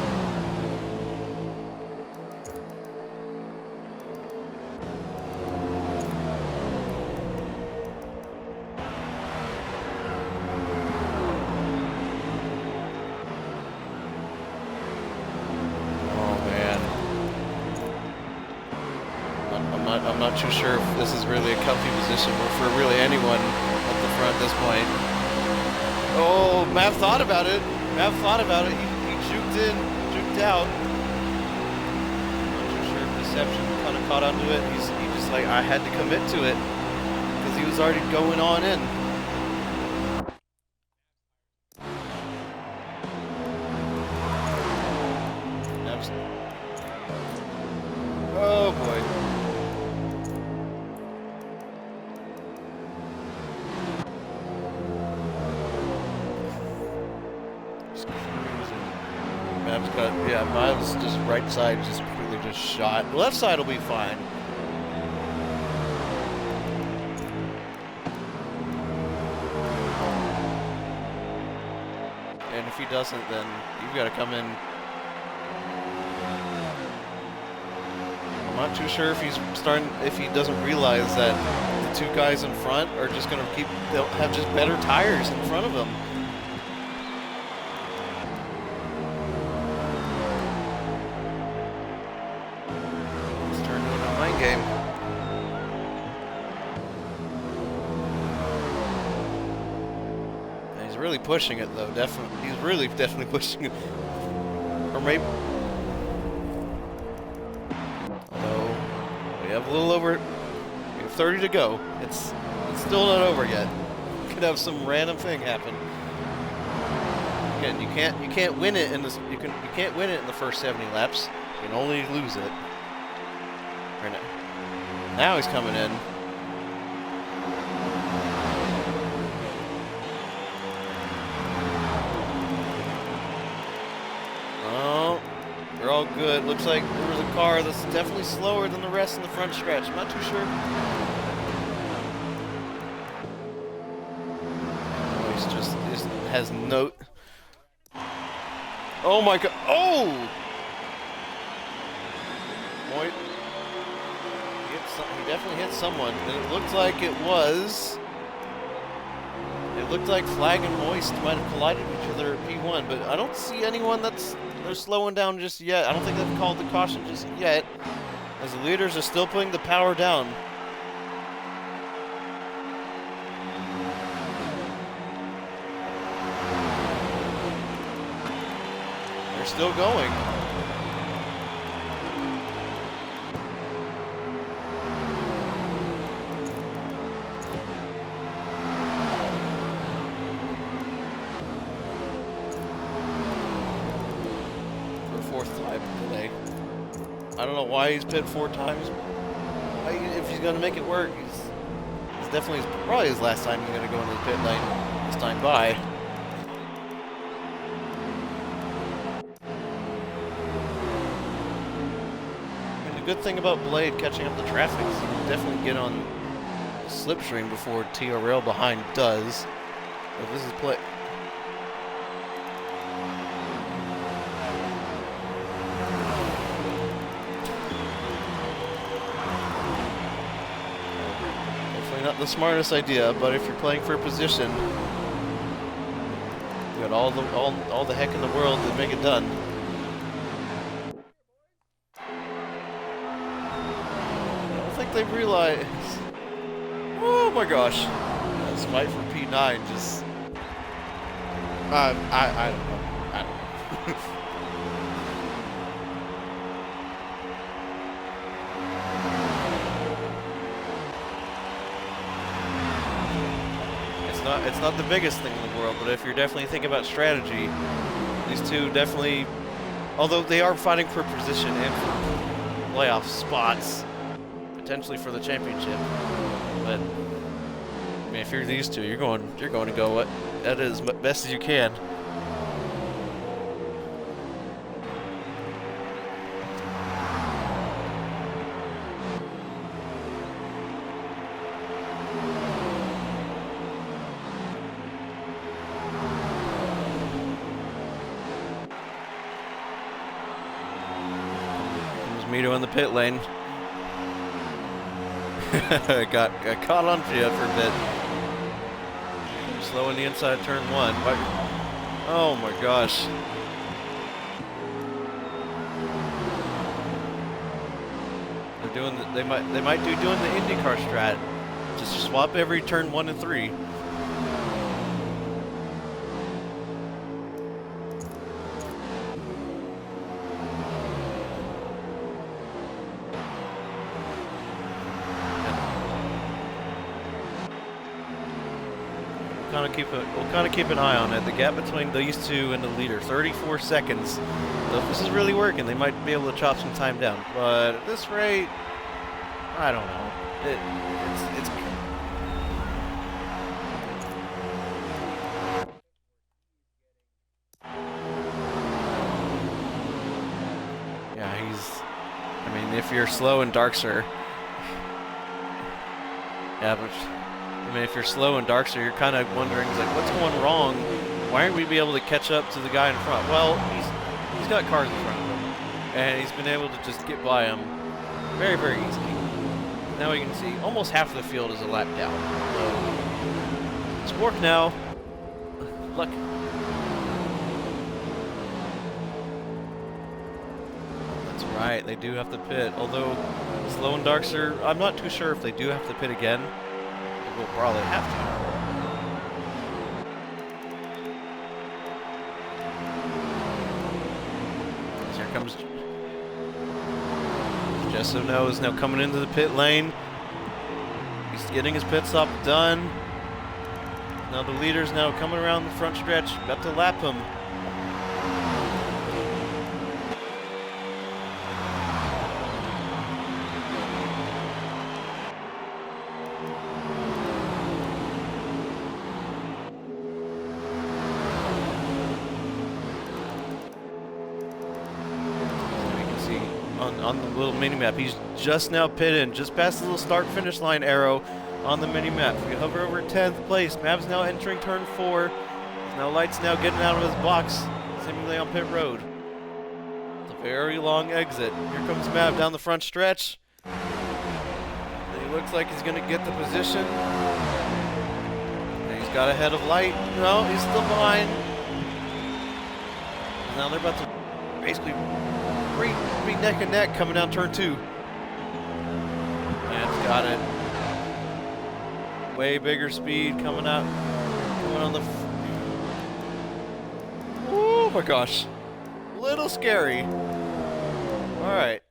I'm not too sure if this is really a comfy position for really anyone at the front at this point. Oh, Mav thought about it. Mav thought about it. He juked in, juked out. Not too sure if deception kind of caught onto it. He just like, I had to commit to it because he was already going on in. Oh boy. Mav's got, yeah, Mav's just right side just completely just shot. The left side will be fine. And if he doesn't, then you've got to come in. I'm not too sure if he's if he doesn't realize that the two guys in front are just going to they'll have just better tires in front of them. Let's turn to a mind game. And he's really pushing it though, definitely. He's really definitely pushing it. Or maybe... We have a little over, we have 30 to go. It's still not over yet. Could have some random thing happen. Again, you can't win it in this. You can't win it in the first 70 laps. You can only lose it. Right now. Now he's coming in. They're all good. Looks like there was a car that's definitely slower than the rest in the front stretch. I'm not too sure. Oh, he just has no... Oh my god. Oh! Boy. He definitely hit someone. And it looked like it was... It looked like Flag and Moist might have collided with each other at P1, but I don't see anyone they're slowing down just yet. I don't think they've called the caution just yet, as the leaders are still putting the power down. They're still going. I don't know why he's pit 4 times. If he's going to make it work, it's definitely probably his last time he's going to go into the pit lane this time by. And the good thing about Blade catching up the traffic is he can definitely get on the slipstream before TRL behind does. If this is play. Not the smartest idea, but if you're playing for a position, you got all the heck in the world to make it done. I don't think they realize. Oh my gosh, this fight for P9 just. I don't know. I don't know. It's not the biggest thing in the world, but if you're definitely thinking about strategy, these two definitely, although they are fighting for position and for playoff spots, potentially for the championship, if you're these two, you're going to go what that is best as you can. Mito in the pit lane. got caught on for a bit. Slow in the inside turn 1. Oh my gosh. They're doing they might do doing the IndyCar strat. Just swap every turn 1 and 3. We'll kind of keep an eye on it. The gap between these two and the leader, 34 seconds. So if this is really working, they might be able to chop some time down. But at this rate, I don't know. It's yeah, I mean, if you're slow and Darkster, yeah, but I mean, if you're slow and Darkster, you're kind of wondering, like, what's going wrong? Why aren't we be able to catch up to the guy in front? Well, he's got cars in front of him, and he's been able to just get by him very, very easily. Now you can see almost half of the field is a lap down. So it's work now. Look. That's right, they do have to pit. Although slow and Darkster, I'm not too sure if they do have to pit again. We'll probably have to. Here comes Jesso knows now coming into the pit lane. He's getting his pit stop done. Now the leader's now coming around the front stretch, about to lap him. On the little mini-map. He's just now pitted, just past the little start-finish line arrow on the mini-map. If we hover over 10th place, Mav's now entering turn 4. Now Light's now getting out of his box, seemingly on pit road. It's a very long exit. Here comes Mav down the front stretch. And he looks like he's going to get the position. And he's got ahead of Light. No, he's still behind. And now they're about to basically be neck and neck coming down turn 2. Man's got it. Way bigger speed coming out. Coming on the. Oh my gosh. Little scary. Alright.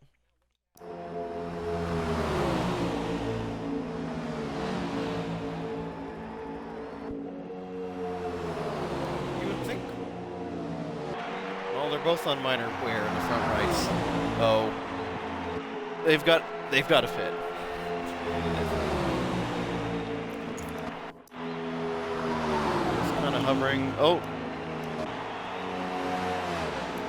They're both on minor wear in the front rights. Oh, they've got to fit. Just kind of hovering. Oh,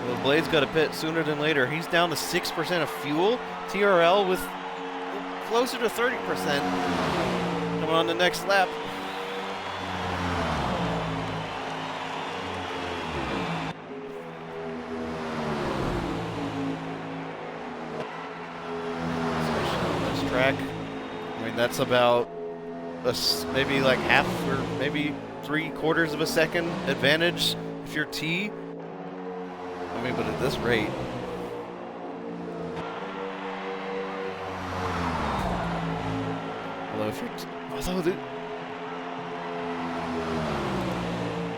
well, Blade's got to pit sooner than later. He's down to 6% of fuel. TRL with closer to 30%. Coming on the next lap. Track. I mean, that's about maybe like half or maybe 3/4 of a second advantage if you're T. I mean, but at this rate. Although if you're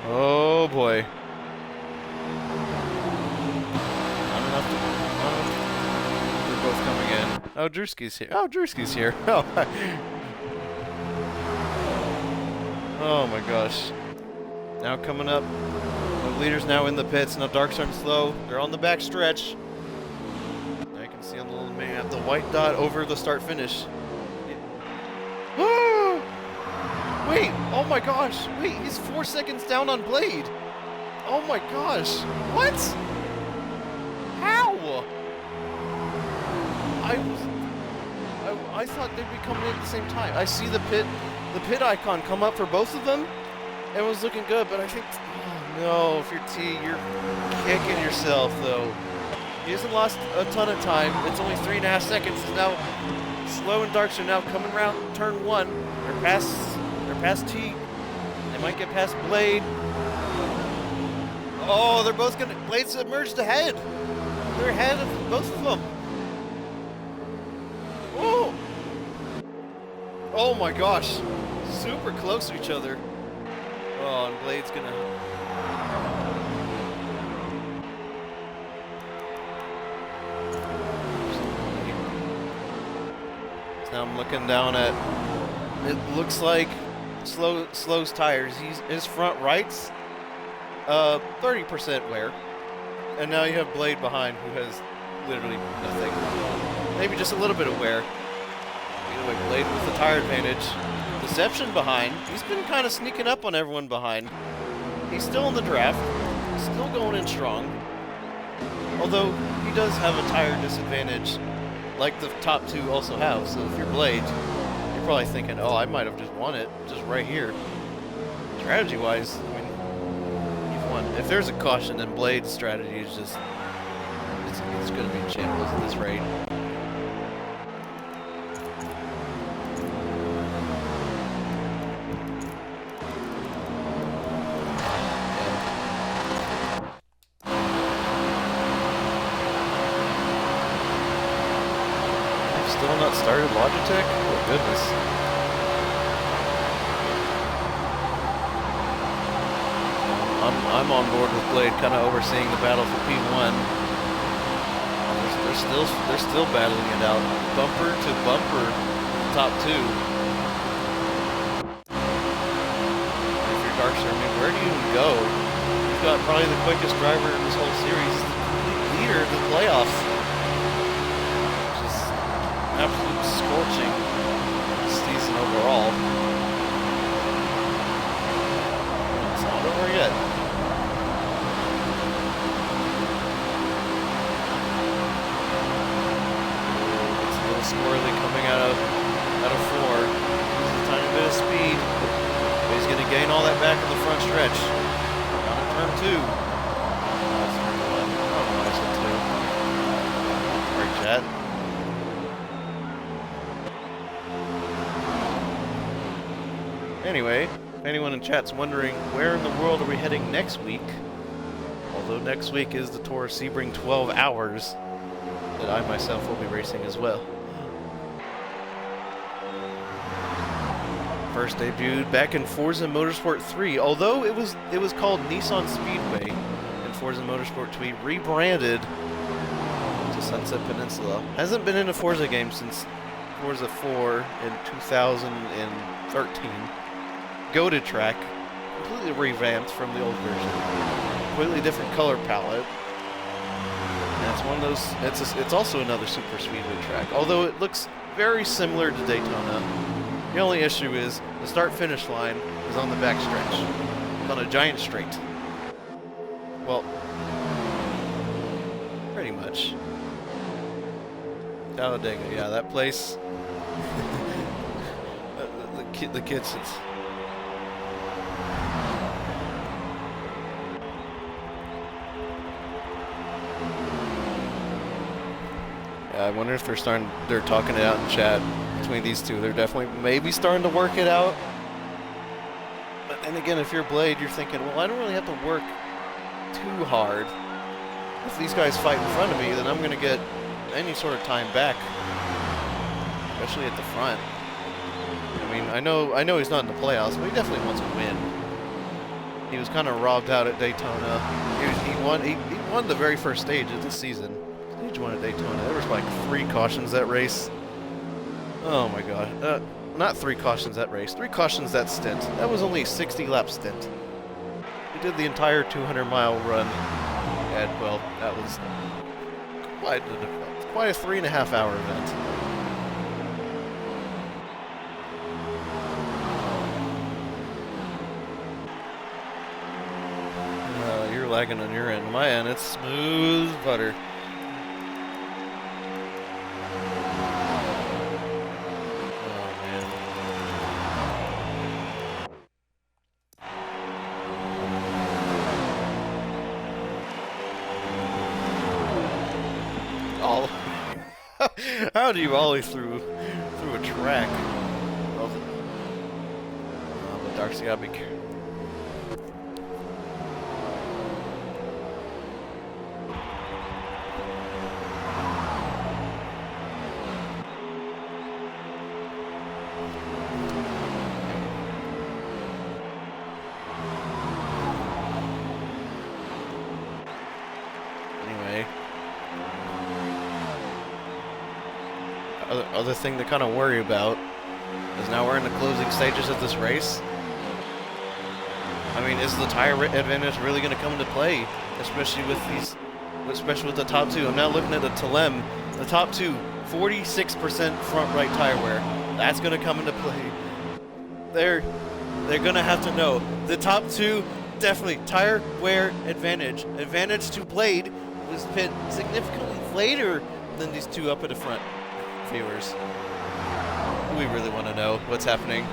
oh boy. Both coming in. Oh, Drewski's here. Oh, Drewski's here. Oh. Oh my gosh. Now coming up. The leader's now in the pits. Now Darkster and Slow. They're on the back stretch. Now you can see on the little map the white dot over the start finish. Wait, oh my gosh. Wait, he's 4 seconds down on Blade. Oh my gosh. What? How? I thought they'd be coming in at the same time. I see the pit icon come up for both of them. It was looking good, but I think, oh no, if you're T, you're kicking yourself though. He hasn't lost a ton of time. It's only 3.5 seconds. It's now slow and darks are now coming around turn 1. They're past T. They might get past Blade. Oh, they're both gonna. Blade's emerged ahead. They're ahead of both of them. Oh! Oh my gosh. Super close to each other. Oh, and Blade's gonna. So now I'm looking down at. It looks like Slow's tires. His front right's 30% wear, and now you have Blade behind, who has literally nothing. Maybe just a little bit of wear. Either way, Blade with the tire advantage. Deception behind. He's been kind of sneaking up on everyone behind. He's still in the draft. Still going in strong. Although he does have a tire disadvantage, like the top two also have. So if you're Blade, you're probably thinking, "Oh, I might have just won it, just right here." Strategy-wise, I mean, you've won. If there's a caution, then Blade's strategy is just it's going to be in shambles at this rate. Still not started Logitech? Oh goodness. I'm on board with Blade, kind of overseeing the battle for P1. They're still battling it out, bumper to bumper, top two. If you're Darkster, I mean, where do you even go? You've got probably the quickest driver in this whole series, the leader of the playoffs. Absolute scorching season overall. It's not over yet. It's a little squirrely coming out of 4. Loses a tiny bit of speed. But he's going to gain all that back in the front stretch. Down at turn 2. That's turn 1. Oh, nice one, 2. Great chat. Anyway, if anyone in chat's wondering where in the world are we heading next week, although next week is the Tour of Sebring 12 Hours that I myself will be racing as well. First debuted back in Forza Motorsport 3, although it was called Nissan Speedway in Forza Motorsport 3, rebranded to Sunset Peninsula. Hasn't been in a Forza game since Forza 4 in 2013. Goated track, completely revamped from the old version. Completely different color palette. And it's one of those. It's also another super speedway track, although it looks very similar to Daytona. The only issue is the start-finish line is on the back stretch. It's on a giant straight. Well, pretty much. Talladega, yeah, that place. the kids. I wonder if they're talking it out in chat between these two. They're definitely maybe starting to work it out. But then again, if you're Blade, you're thinking, well, I don't really have to work too hard. If these guys fight in front of me, then I'm going to get any sort of time back, especially at the front. I mean, I know he's not in the playoffs, but he definitely wants to win. He was kind of robbed out at Daytona. He won the very first stage of the season. Stage 1 at Daytona. There was like 3 cautions that race. Oh my god. Not 3 cautions that race. 3 cautions that stint. That was only a 60-lap stint. He did the entire 200-mile run. And, well, that was quite a 3.5-hour event. lagging on your end. On my end, it's smooth butter. How do you ollie through a track? Oh, but Dark's gotta be careful. Anyway. Other thing to kind of worry about is now we're in the closing stages of this race. I mean, is the tire advantage really going to come into play, especially with the top two? I'm now looking at the Telem, the top two, 46% front right tire wear. That's going to come into play. They're going to have to know the top two definitely tire wear advantage. Advantage to Blade was pit significantly later than these two up at the front. Viewers, we really want to know what's happening.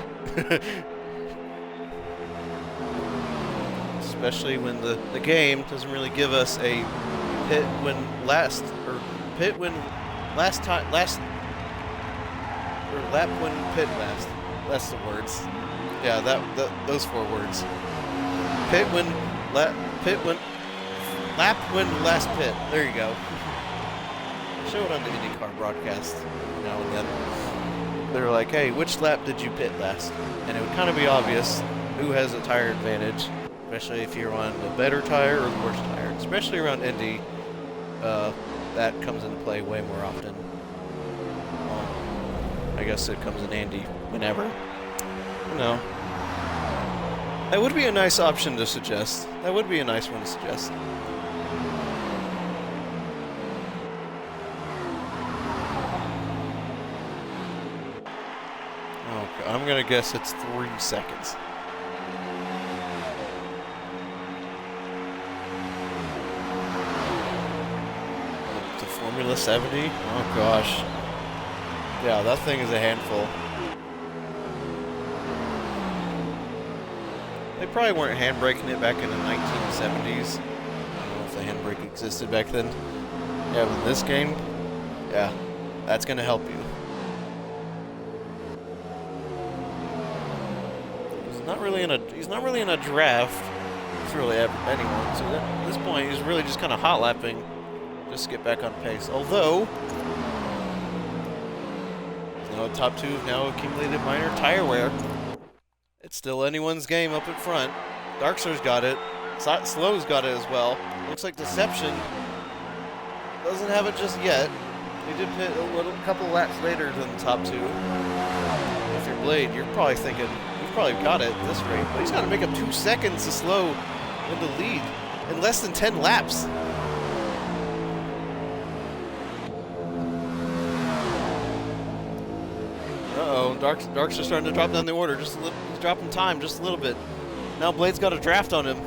Especially when the game doesn't really give us a pit when last, or pit when last time, or lap when pit last. That's the words. Yeah, those 4 words. Pit when lap when last pit. There you go. Show it on the IndyCar broadcast now and then. They're like, hey, which lap did you pit last? And it would kind of be obvious who has a tire advantage, especially if you're on the better tire or the worse tire. Especially around Indy, that comes into play way more often. I guess it comes in handy whenever. No. That would be a nice option to suggest. That would be a nice one to suggest. I'm gonna guess it's 3 seconds. The Formula 70? Oh gosh. Yeah, that thing is a handful. They probably weren't handbraking it back in the 1970s. I don't know if the handbrake existed back then. Yeah, but in this game, yeah, that's gonna help you. He's not really in a draft. It's really anyone. So at this point, he's really just kind of hot lapping, just to get back on pace. Although, top 2 have now accumulated minor tire wear. It's still anyone's game up in front. Darkster's got it. Slow's got it as well. Looks like Deception doesn't have it just yet. He did pit a couple laps later than the top 2. If you're Blade, you're probably thinking, probably got it at this rate, but he's got to make up 2 seconds to slow in the lead in less than 10 laps. Uh-oh, Dark's just starting to drop down the order. He's dropping time just a little bit. Now Blade's got a draft on him.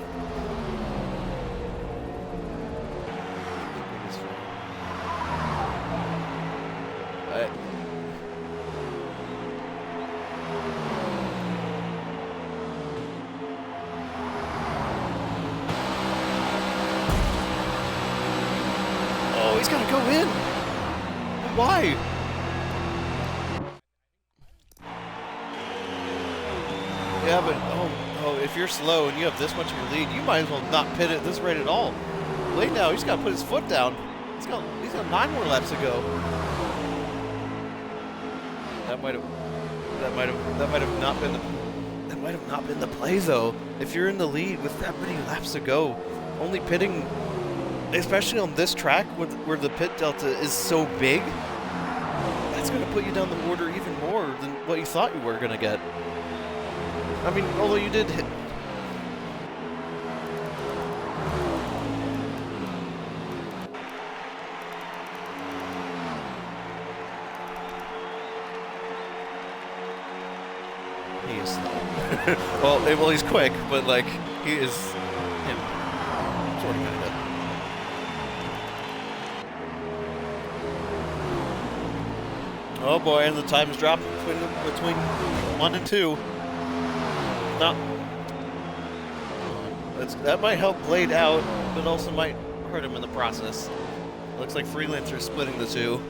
He's got to go in. Why? Yeah, but oh, if you're slow and you have this much of a lead, you might as well not pit at this rate at all. Blade now, he's got to put his foot down. He's got 9 more laps to go. That might have not been the play though. If you're in the lead with that many laps to go, only pitting, especially on this track where the pit delta is so big, that's going to put you down the order even more than what you thought you were going to get. I mean, although you did hit... He is slow. well, he's quick, but, like, he is... sort of kinda. Oh boy, and the time is dropping between 1 and 2. No. That might help Blade out, but also might hurt him in the process. Looks like Freelancer's splitting the two.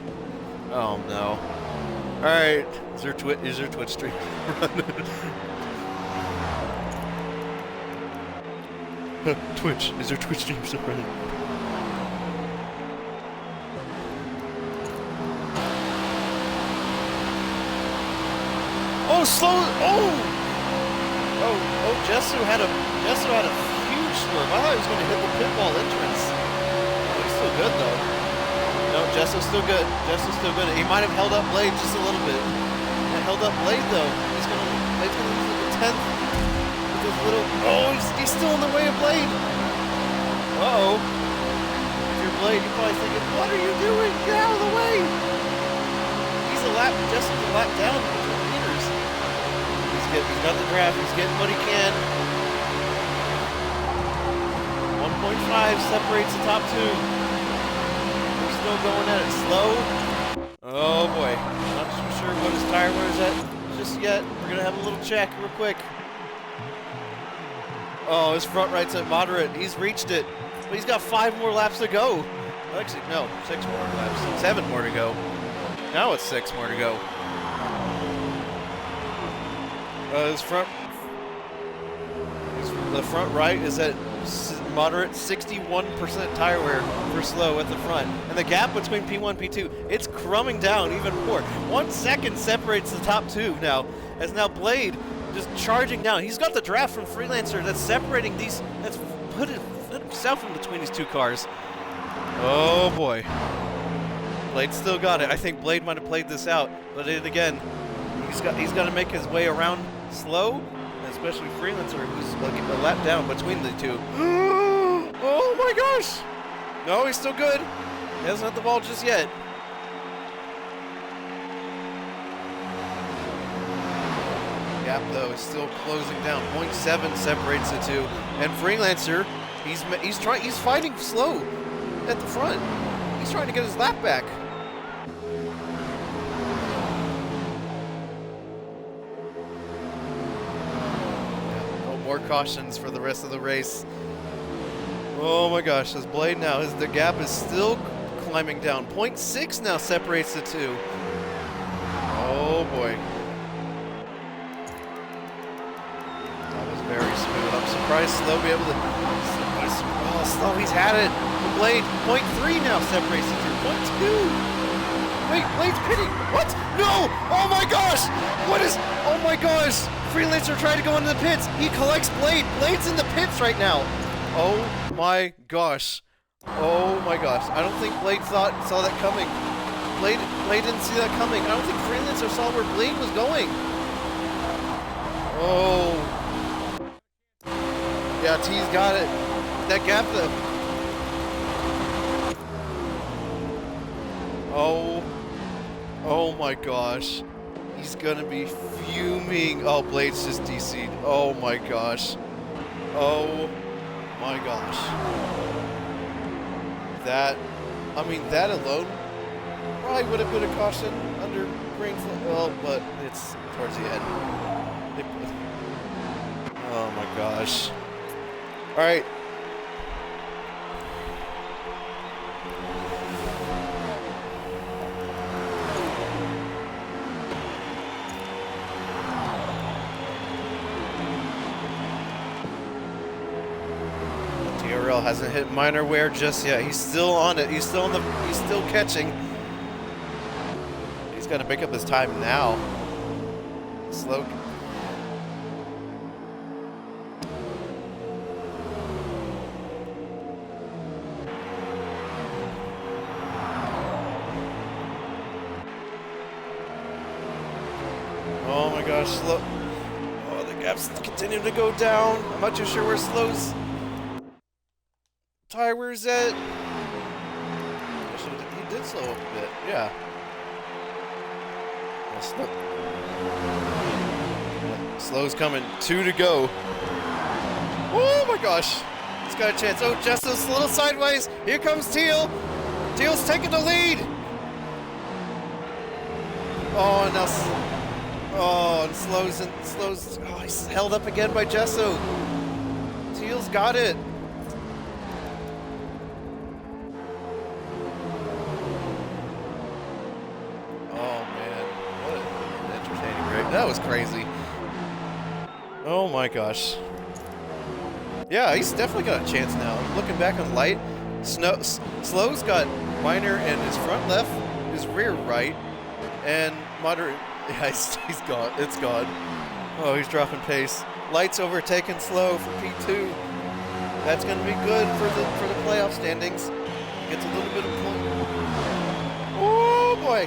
Oh no. Alright, is there Twitch stream? Twitch, is there Twitch stream still running? Oh, slow! Oh, Jesso had a huge swerve. I thought he was going to hit the pit wall entrance. Oh, he's still good though. No, Jesso's still good. Jesso's still good. He might have held up Blade just a little bit. He held up Blade though. Blade's gonna lose like a 10th with his little. Oh, he's still in the way of Blade. Uh-oh. If you're Blade, you're probably thinking, "What are you doing? Get out of the way!" He's a lap. Jesso's a lap down. He's got the draft. He's getting what he can. 1.5 separates the top two. We're still going at it slow. Oh boy. Not too sure what his tire wear is at just yet. We're going to have a little check real quick. Oh, his front right's at moderate. He's reached it. But he's got 5 more laps to go. Actually, no. 6 more laps. 7 more to go. Now it's 6 more to go. The front right is at moderate 61% tire wear for slow at the front. And the gap between P1 and P2, it's crumbing down even more. 1 second separates the top two now, as now Blade just charging down. He's got the draft from Freelancer that's separating these, that's put himself in between these two cars. Oh boy. Blade still got it. I think Blade might have played this out, but again, he's got to make his way around slow, especially Freelancer, who's like a lap down between the two. Oh my gosh! No, he's still good. He hasn't hit the ball just yet. Gap though is still closing down. 0.7 separates the two, and Freelancer, he's fighting slow at the front. He's trying to get his lap back. More cautions for the rest of the race. Oh my gosh, this Blade now, the gap is still climbing down. 0.6 now separates the two. Oh boy. That was very smooth. I'm surprised Slow be able to. Oh, Slow, he's had it. The Blade, 0.3 now separates the two. 0.2. Wait, Blade's pitting. What? No! Oh my gosh! What is? Oh my gosh! Freelancer tried to go into the pits. He collects Blade. Blade's in the pits right now. Oh my gosh. Oh my gosh. I don't think Blade saw that coming. Blade didn't see that coming. I don't think Freelancer saw where Blade was going. Oh. Yeah, T's got it. That gap though. Oh my gosh. He's gonna be fuming. Oh, Blade's just DC'd. Oh my gosh. Oh my gosh. That alone probably would have been a caution under green flag. Well, but it's towards the end. Oh my gosh. All right. Hasn't hit minor wear just yet. He's still on it. He's still catching. He's got to pick up his time now. Slow. Oh my gosh, Slow. Oh, the gap's continuing to go down. I'm not too sure where Slow's tire wear's at. He did slow up a bit, yeah. Slow's coming. 2 to go. Oh my gosh. He's got a chance. Oh, Jesso's a little sideways. Here comes Teal. Teal's taking the lead. Oh, and now, and slows. Oh, he's held up again by Jesso. Teal's got it. Oh man, what an entertaining race. That was crazy. Oh my gosh. Yeah, he's definitely got a chance now. Looking back on light, Slow's got minor in his front left, his rear right, and moderate. Yeah, he's gone. It's gone. Oh, he's dropping pace. Light's overtaken Slow for P2. That's going to be good for the playoff standings. Gets a little bit of point. Oh boy,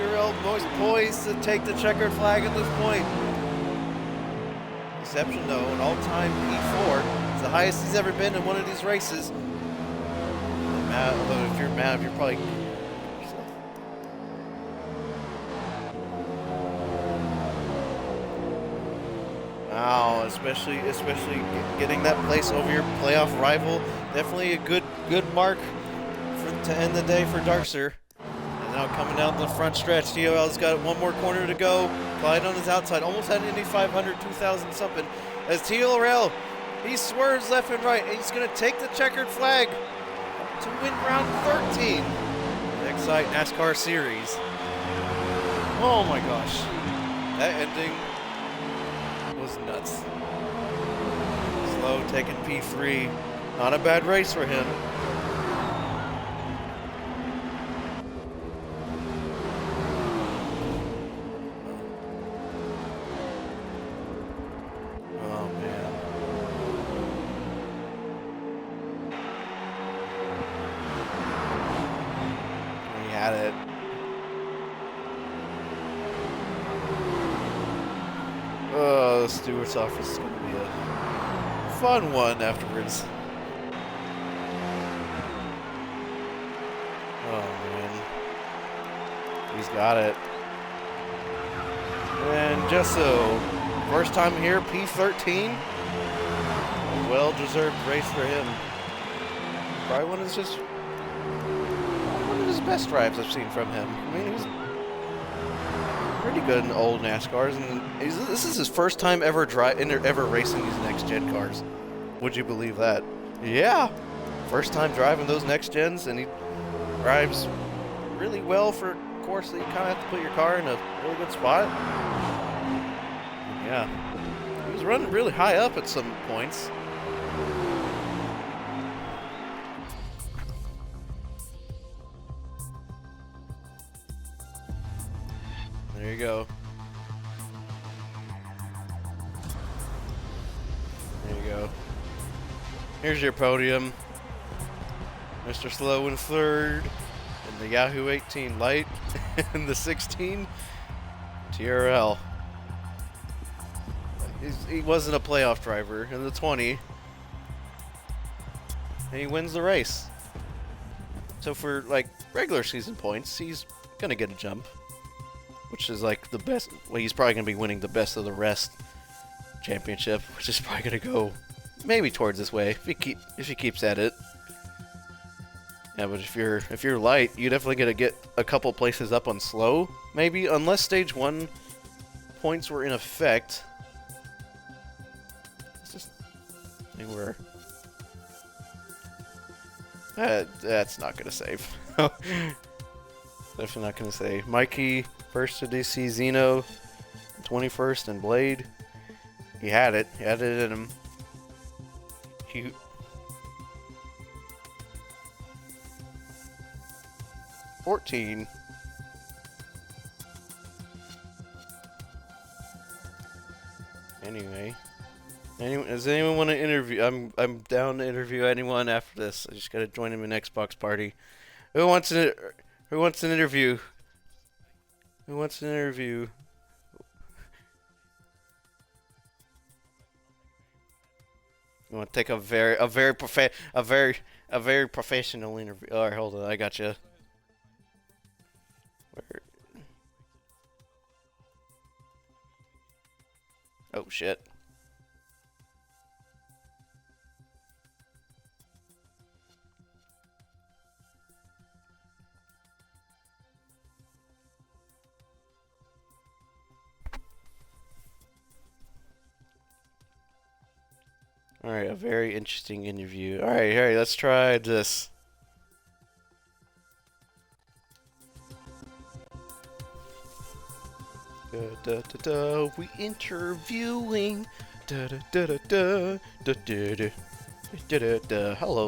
TRL poised to take the checkered flag at this point. Exception though, an all-time P4. It's the highest he's ever been in one of these races. Although if you're mad, you're probably. Wow, especially getting that place over your playoff rival. Definitely a good mark to end the day for Darkster. And now coming down the front stretch, TOL's got one more corner to go. Clyde on his outside, almost had an Indy 500, 2,000 something. As TRL, he swerves left and right, and he's going to take the checkered flag to win round 13. The XITE NASCAR series. Oh my gosh, that ending was nuts. Slow taking P3. Not a bad race for him. Oh man. He had it. Oh, the steward's office is going to be a fun one afterwards. Oh, man. He's got it. And Jesso, first time here, P13. A well-deserved race for him. Probably one of his best drives I've seen from him. I mean, he was pretty good in old NASCARs, and this is his first time ever racing these next-gen cars. Would you believe that? Yeah, first time driving those next gens, and he drives really well for a course that you kind of have to put your car in a really good spot. Yeah, he was running really high up at some points. There you go. There you go. Here's your podium. Mr. Slow in third. And the Yahoo 18 Light. And the 16 TRL. He wasn't a playoff driver. In the 20. And he wins the race. So for like regular season points, he's gonna get a jump. Which is like the best. Well, he's probably gonna be winning the best of the rest championship, which is probably gonna go maybe towards this way if he keeps at it. Yeah, but if you're light, you definitely gonna get a couple places up on slow, maybe, unless stage 1 points were in effect. It's just anywhere. That's not gonna save. Definitely not gonna save. Mikey. First to DC Zeno, 21st and Blade. He had it. He had it in him. Cute. $14. Anyway, does anyone want to interview? I'm down to interview anyone after this. I just gotta join him in Xbox party. Who wants an interview? Who wants an interview? You want to take a very professional interview? All right, hold on, I got you. Oh shit. Alright, a very interesting interview. Alright, let's try this. We interviewing. Hello,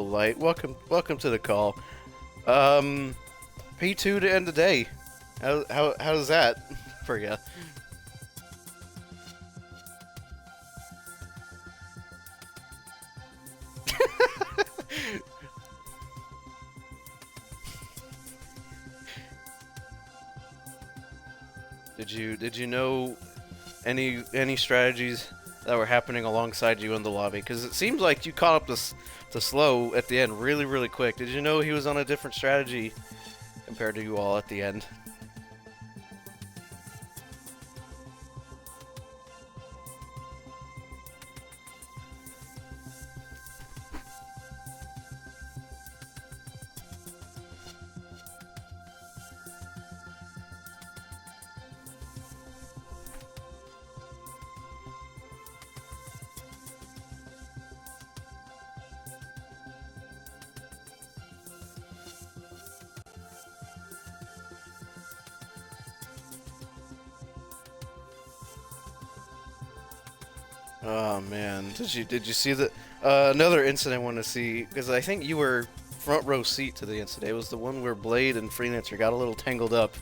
Light. Welcome to the call. P2 to end the day. How's that for you? Did you know any strategies that were happening alongside you in the lobby? Because it seems like you caught up to Slow at the end really quick. Did you know he was on a different strategy compared to you all at the end? Oh man, did you see the another incident I want to see, because I think you were front row seat to the incident. It was the one where Blade and Freelancer got a little tangled up.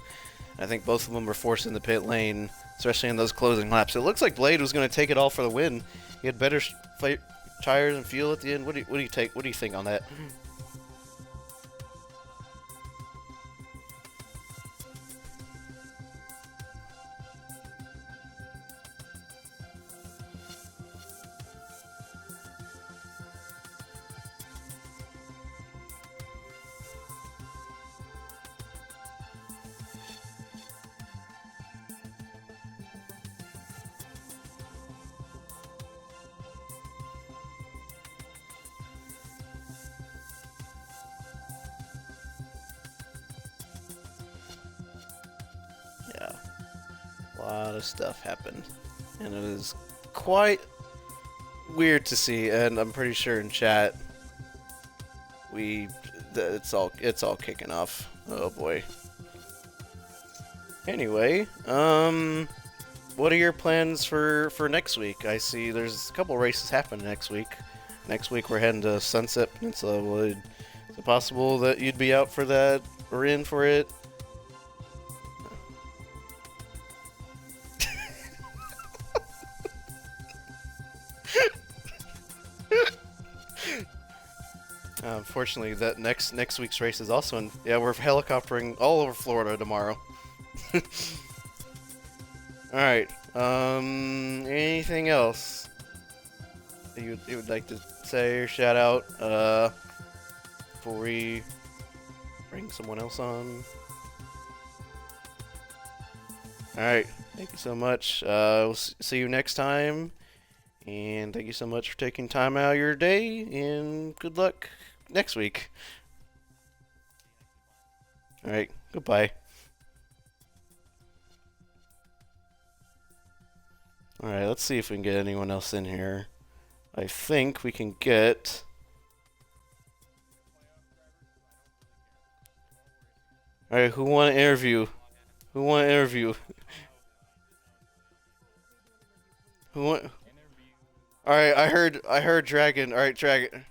I think both of them were forced in the pit lane, especially in those closing laps. It looks like Blade was going to take it all for the win. He had better tires and fuel at the end. What do you think on that? Yeah, a lot of stuff happened, and it is quite weird to see. And I'm pretty sure in chat it's all kicking off. Oh boy. Anyway, what are your plans for next week? I see there's a couple races happening next week. Next week we're heading to Sunset Peninsula. Is it possible that you'd be out for that or in for it? Unfortunately, that next week's race is also in. Yeah, we're helicoptering all over Florida tomorrow. All right. Anything else that you would like to say or shout out before we bring someone else on? All right. Thank you so much. We'll see you next time. And thank you so much for taking time out of your day, and good luck next week. Alright, goodbye. Alright, let's see if we can get anyone else in here. I think we can get... Alright, who want to interview? Who want to interview? Who want... Alright, I heard Dragon. Alright, Dragon.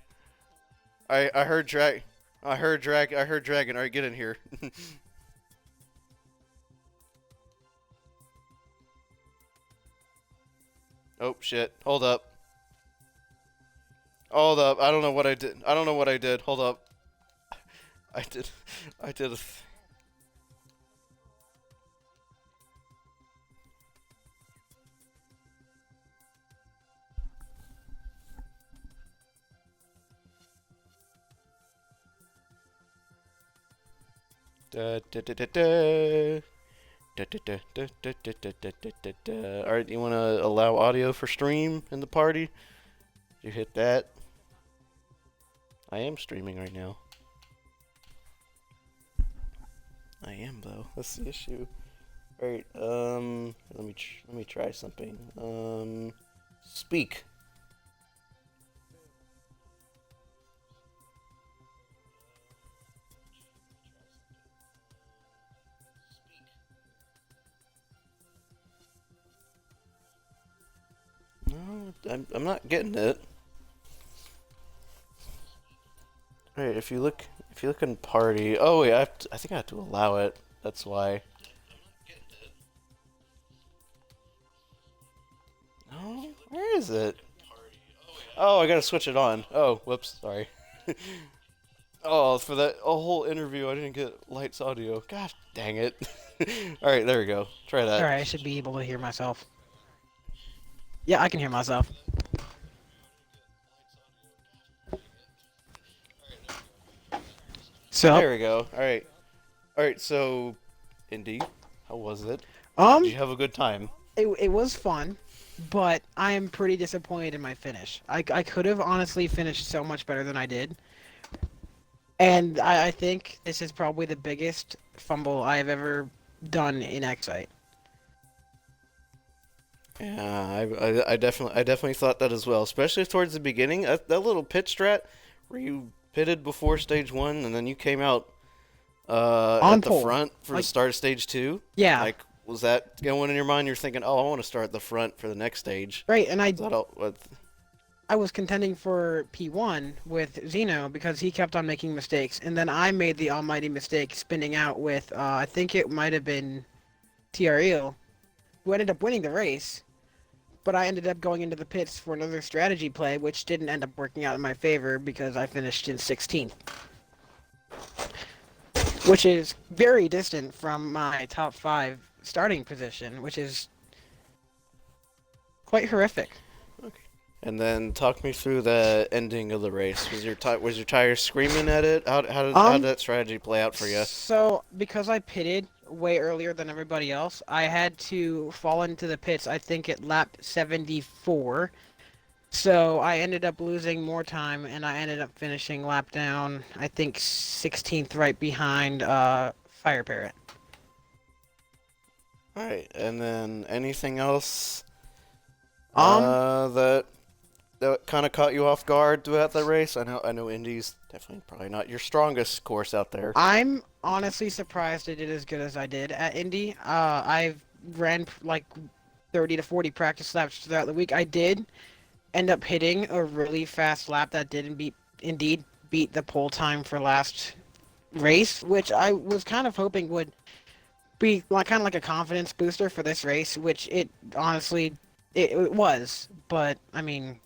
I heard Dragon. I heard Dragon. Alright, get in here. Oh shit. Hold up. Hold up. I don't know what I did. I don't know what I did. Hold up. I did a Alright, you want to allow audio for stream in the party? You hit that. I am streaming right now. I am though. That's the issue. Alright, let me try something. Speak. No, I'm not getting it. Right, if you look in party. Oh wait, I think I have to allow it. That's why. No, where is it? Oh, I gotta switch it on. Oh, whoops, sorry. Oh, for that whole interview, I didn't get Lights audio. Gosh, dang it. All right, there we go. Try that. Alright, I should be able to hear myself. Yeah, I can hear myself. So, There we go. All right. So, Indy, how was it? Did um, you have a good time? it was fun, but I am pretty disappointed in my finish. I could have honestly finished so much better than I did. And I think this is probably the biggest fumble I have ever done in XITE. Yeah, I definitely thought that as well, especially towards the beginning. That little pit strat where you pitted before stage one and then you came out On at the pole. front for the Like, start of stage two. yeah, Like, was that going in your mind? You're thinking, oh, I want to start at the front for the next stage. right, and Is that all? What? I was contending for P1 with Zeno because he kept on making mistakes, and then I made the almighty mistake spinning out with, I think it might have been TREO, who ended up winning the race, but I ended up going into the pits for another strategy play, which didn't end up working out in my favor because I finished in 16th, which is very distant from my top 5 starting position, which is quite horrific. Okay. And then talk me through the ending of the race. Was your tire screaming at it? How did Um, that strategy play out for you? So, because I pitted way earlier than everybody else, I had to fall into the pits, I think at lap 74. So, I ended up losing more time, and I ended up finishing lap down, I think 16th right behind Fire Parrot. All right. And then anything else Um, that kind of caught you off guard throughout the race? I know Indy's definitely probably not your strongest course out there. I'm honestly surprised I did as good as I did at Indy. I've ran like 30 to 40 practice laps throughout the week. I did end up hitting a really fast lap that didn't indeed beat the pole time for last race, which I was kind of hoping would be like kind of like a confidence booster for this race, which it honestly it was. But I mean,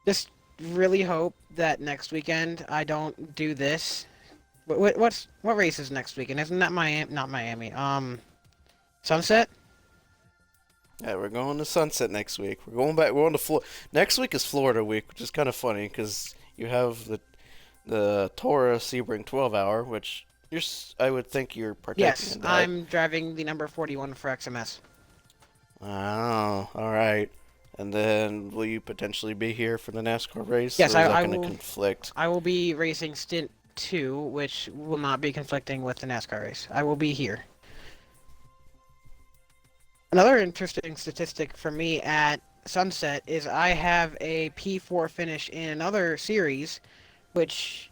just really hope that next weekend I don't do this. What race is next weekend? Isn't that Miami? Not Miami. Sunset. Yeah, we're going to Sunset next week. We're going back. We're going to Florida. Next week is Florida week, which is kind of funny because you have the Torah Sebring 12 hour, which I would think you're partaking Yes, in that. I'm driving the number 41 for XMS. Oh, all right. And then will you potentially be here for the NASCAR race, Yes, or is that I going to will. conflict? I will be racing stint 2, which will not be conflicting with the NASCAR race. I will be here. Another interesting statistic for me at Sunset is I have a P4 finish in another series, which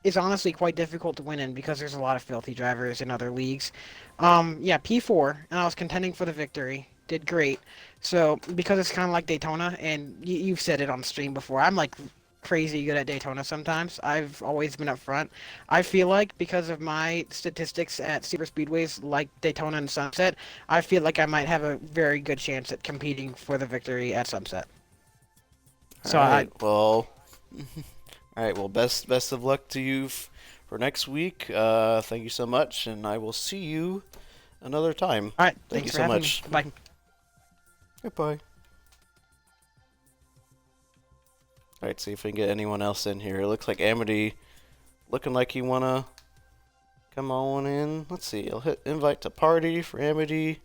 is honestly quite difficult to win in because there's a lot of filthy drivers in other leagues. Yeah, P4, and I was contending for the victory. Did great. So, because it's kind of like Daytona, and you've said it on stream before, I'm like crazy good at Daytona sometimes. I've always been up front. I feel like because of my statistics at super speedways like Daytona and Sunset, I feel like I might have a very good chance at competing for the victory at Sunset. All So I, right. Well, all right. Well, best of luck to you for next week. Thank you so much, and I will see you another time. all right, Thank thanks you for so having me. much. Bye. Goodbye. All right. See if we can get anyone else in here. It looks like Amity looking like you wanna come on in. Let's see. I'll hit invite to party for Amity.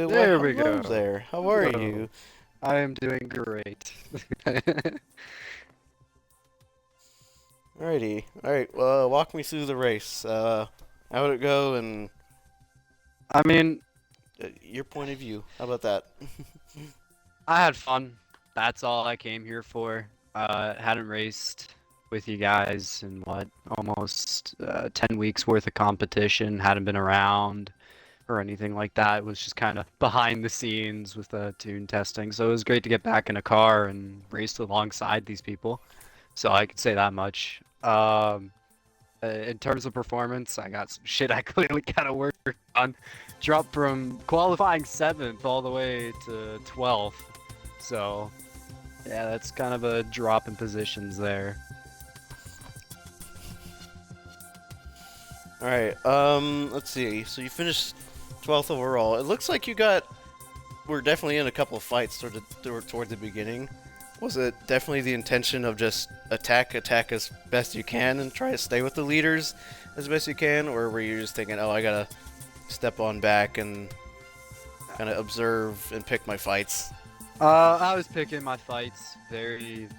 Well, There we hello go. there. How are Hello. you? I am doing great. Alrighty. Alright, well, walk me through the race. How would it go and I mean, your point of view? How about that? I had fun. That's all I came here for. Hadn't raced with you guys in what, almost 10 weeks worth of competition. Hadn't been around or anything like that. It was just kind of behind the scenes with the tune testing. So it was great to get back in a car and race alongside these people. So I could say that much. In terms of performance, I got some shit I clearly gotta work on. Dropped from qualifying 7th all the way to 12th. So yeah, that's kind of a drop in positions there. All right. Let's see. So you finished 12th overall. It looks like we're definitely in a couple of fights toward the beginning. Was it definitely the intention of just attack as best you can and try to stay with the leaders as best you can, or were you just thinking, oh, I gotta step on back and kind of observe and pick my fights? I was picking my fights very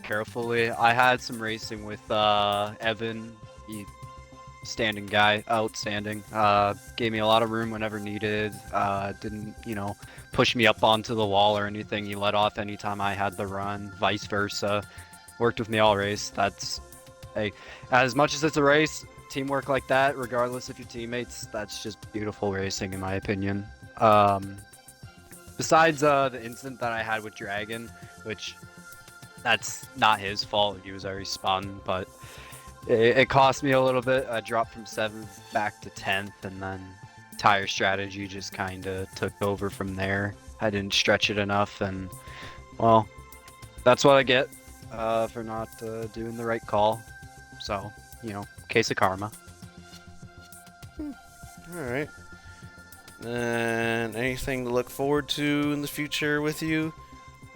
carefully. I had some racing with Evan, standing guy, outstanding. Gave me a lot of room whenever needed. Didn't, push me up onto the wall or anything. He let off anytime I had the run, vice versa. Worked with me all race. That's, hey, as much as it's a race, teamwork like that, regardless of your teammates, that's just beautiful racing in my opinion. Besides the incident that I had with Dragon, which that's not his fault, he was already spun, but it cost me a little bit. I dropped from 7th back to 10th, and then tire strategy just kind of took over from there. I didn't stretch it enough, and, well, that's what I get for not doing the right call. So, case of karma. Alright. And anything to look forward to in the future with you?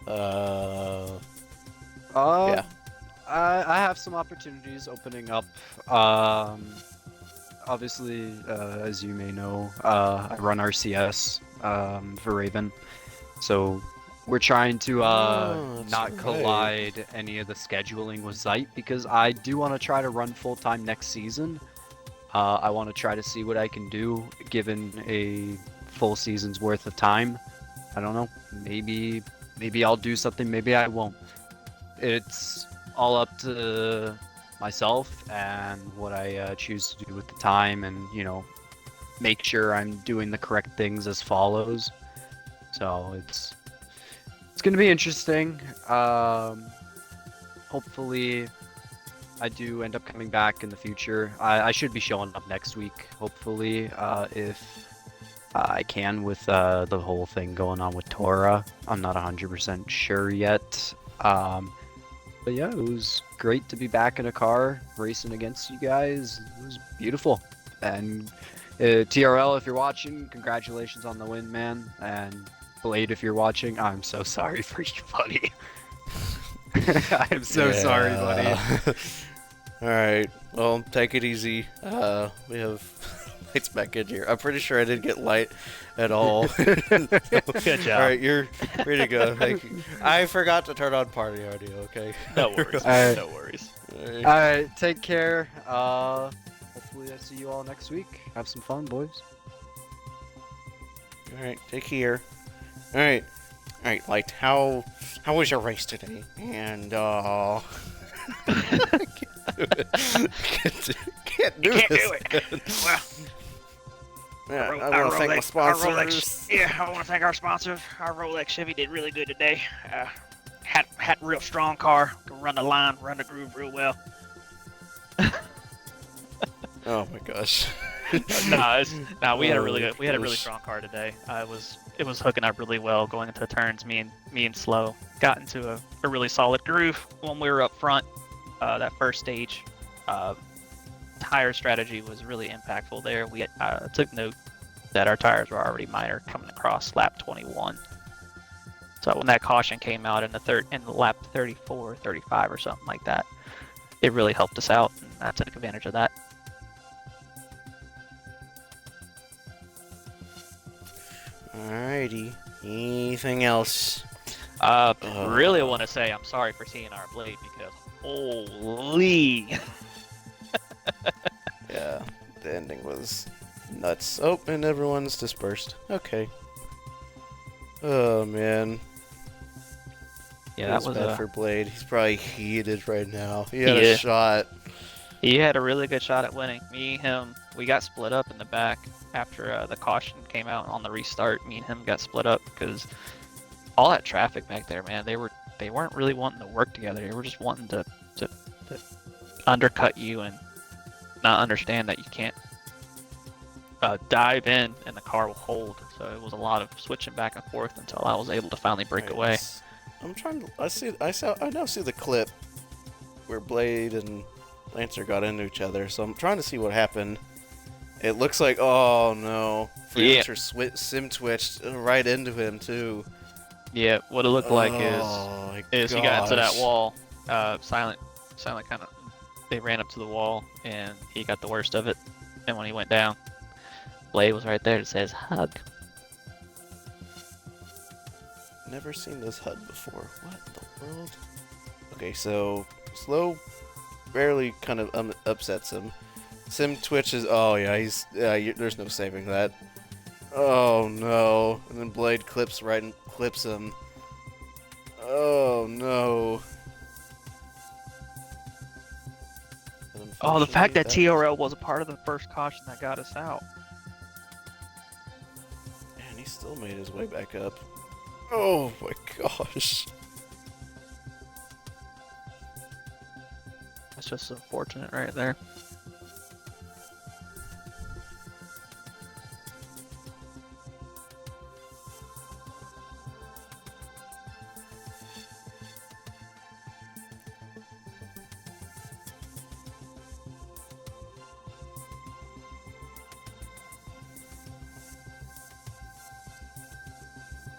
Yeah. I have some opportunities opening up. Obviously, as you may know, I run RCS for Raven, so we're trying to not collide any of the scheduling with XITE, because I do want to try to run full-time next season. I want to try to see what I can do given a full season's worth of time. I don't know, maybe I'll do something, maybe I won't. It's all up to myself and what I choose to do with the time, and make sure I'm doing the correct things as follows. So it's gonna be interesting. Hopefully I do end up coming back in the future. I should be showing up next week, hopefully, if I can, with the whole thing going on with Tora. I'm not 100% sure yet. But yeah, it was great to be back in a car racing against you guys. It was beautiful. And TRL, if you're watching, congratulations on the win, man. And Blade, if you're watching, I'm so sorry for you, buddy. I am so sorry, buddy. Alright, well, take it easy. We have lights back in here. I'm pretty sure I didn't get light at all. Good job. Alright, you're free to go. Thank you. I forgot to turn on party audio, okay? No worries. No worries. Alright, take care. Hopefully I see you all next week. Have some fun, boys. Alright, take care. Alright, Light, how was your race today? And, Can't do it. Well, yeah, I want to thank my sponsors. I want to thank our sponsors. Our Rolex Chevy did really good today. Had a real strong car. Can run the line, run the groove real well. Oh my gosh. We had a really strong car today. It was hooking up really well going into turns. Me and Slow got into a really solid groove when we were up front. That first stage, tire strategy was really impactful there. We took note that our tires were already minor coming across lap 21. So when that caution came out in the lap 34, 35 or something like that, it really helped us out, and I took advantage of that. Alrighty. Anything else? Really want to say I'm sorry for seeing our Blade, because holy. Yeah, the ending was nuts. Oh, and everyone's dispersed. Okay. Oh, man. Yeah, that was bad a. for Blade. He's probably heated right now. He had He a is. shot. He had a really good shot at winning. Me, him, we got split up in the back after the caution came out on the restart. Me and him got split up because all that traffic back there, man. They weren't really wanting to work together. They were just wanting to undercut you and not understand that you can't dive in and the car will hold. So it was a lot of switching back and forth until I was able to finally break Alright, away. I'm trying to. I now see the clip where Blade and Lancer got into each other. So I'm trying to see what happened. It looks like, oh no, Lancer sim twitched right into him too. Yeah, what it looked like Oh my is he got into that gosh. wall. Silent kind of. They ran up to the wall and he got the worst of it. And when he went down, Blade was right there and says hug. Never seen this HUD before. What in the world? Okay, so slow barely kind of upsets him. Sim twitches. Oh yeah, he's there's no saving that. Oh no! And then Blade clips right and clips him. Oh no! And Oh, the fact that unfortunately, TRL was a part of the first caution that got us out. man, he still made his way back up. Oh my gosh! That's just unfortunate right there.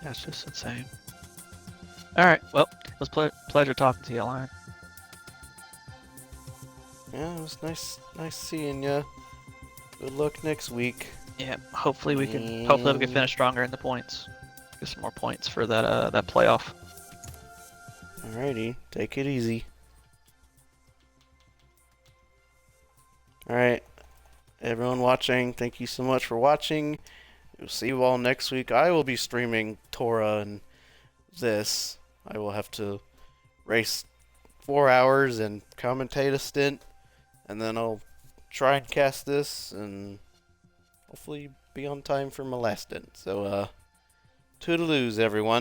That's just insane. Alright, well, it was pleasure talking to you, Lion. Yeah, it was nice seeing ya. Good luck next week. Yeah, hopefully we can finish stronger in the points. Get some more points for that playoff. Alrighty, take it easy. Alright, everyone watching, thank you so much for watching. We'll see you all next week. I will be streaming Tora and this. I will have to race 4 hours and commentate a stint, and then I'll try and cast this and hopefully be on time for my last stint. So, toodaloos, everyone.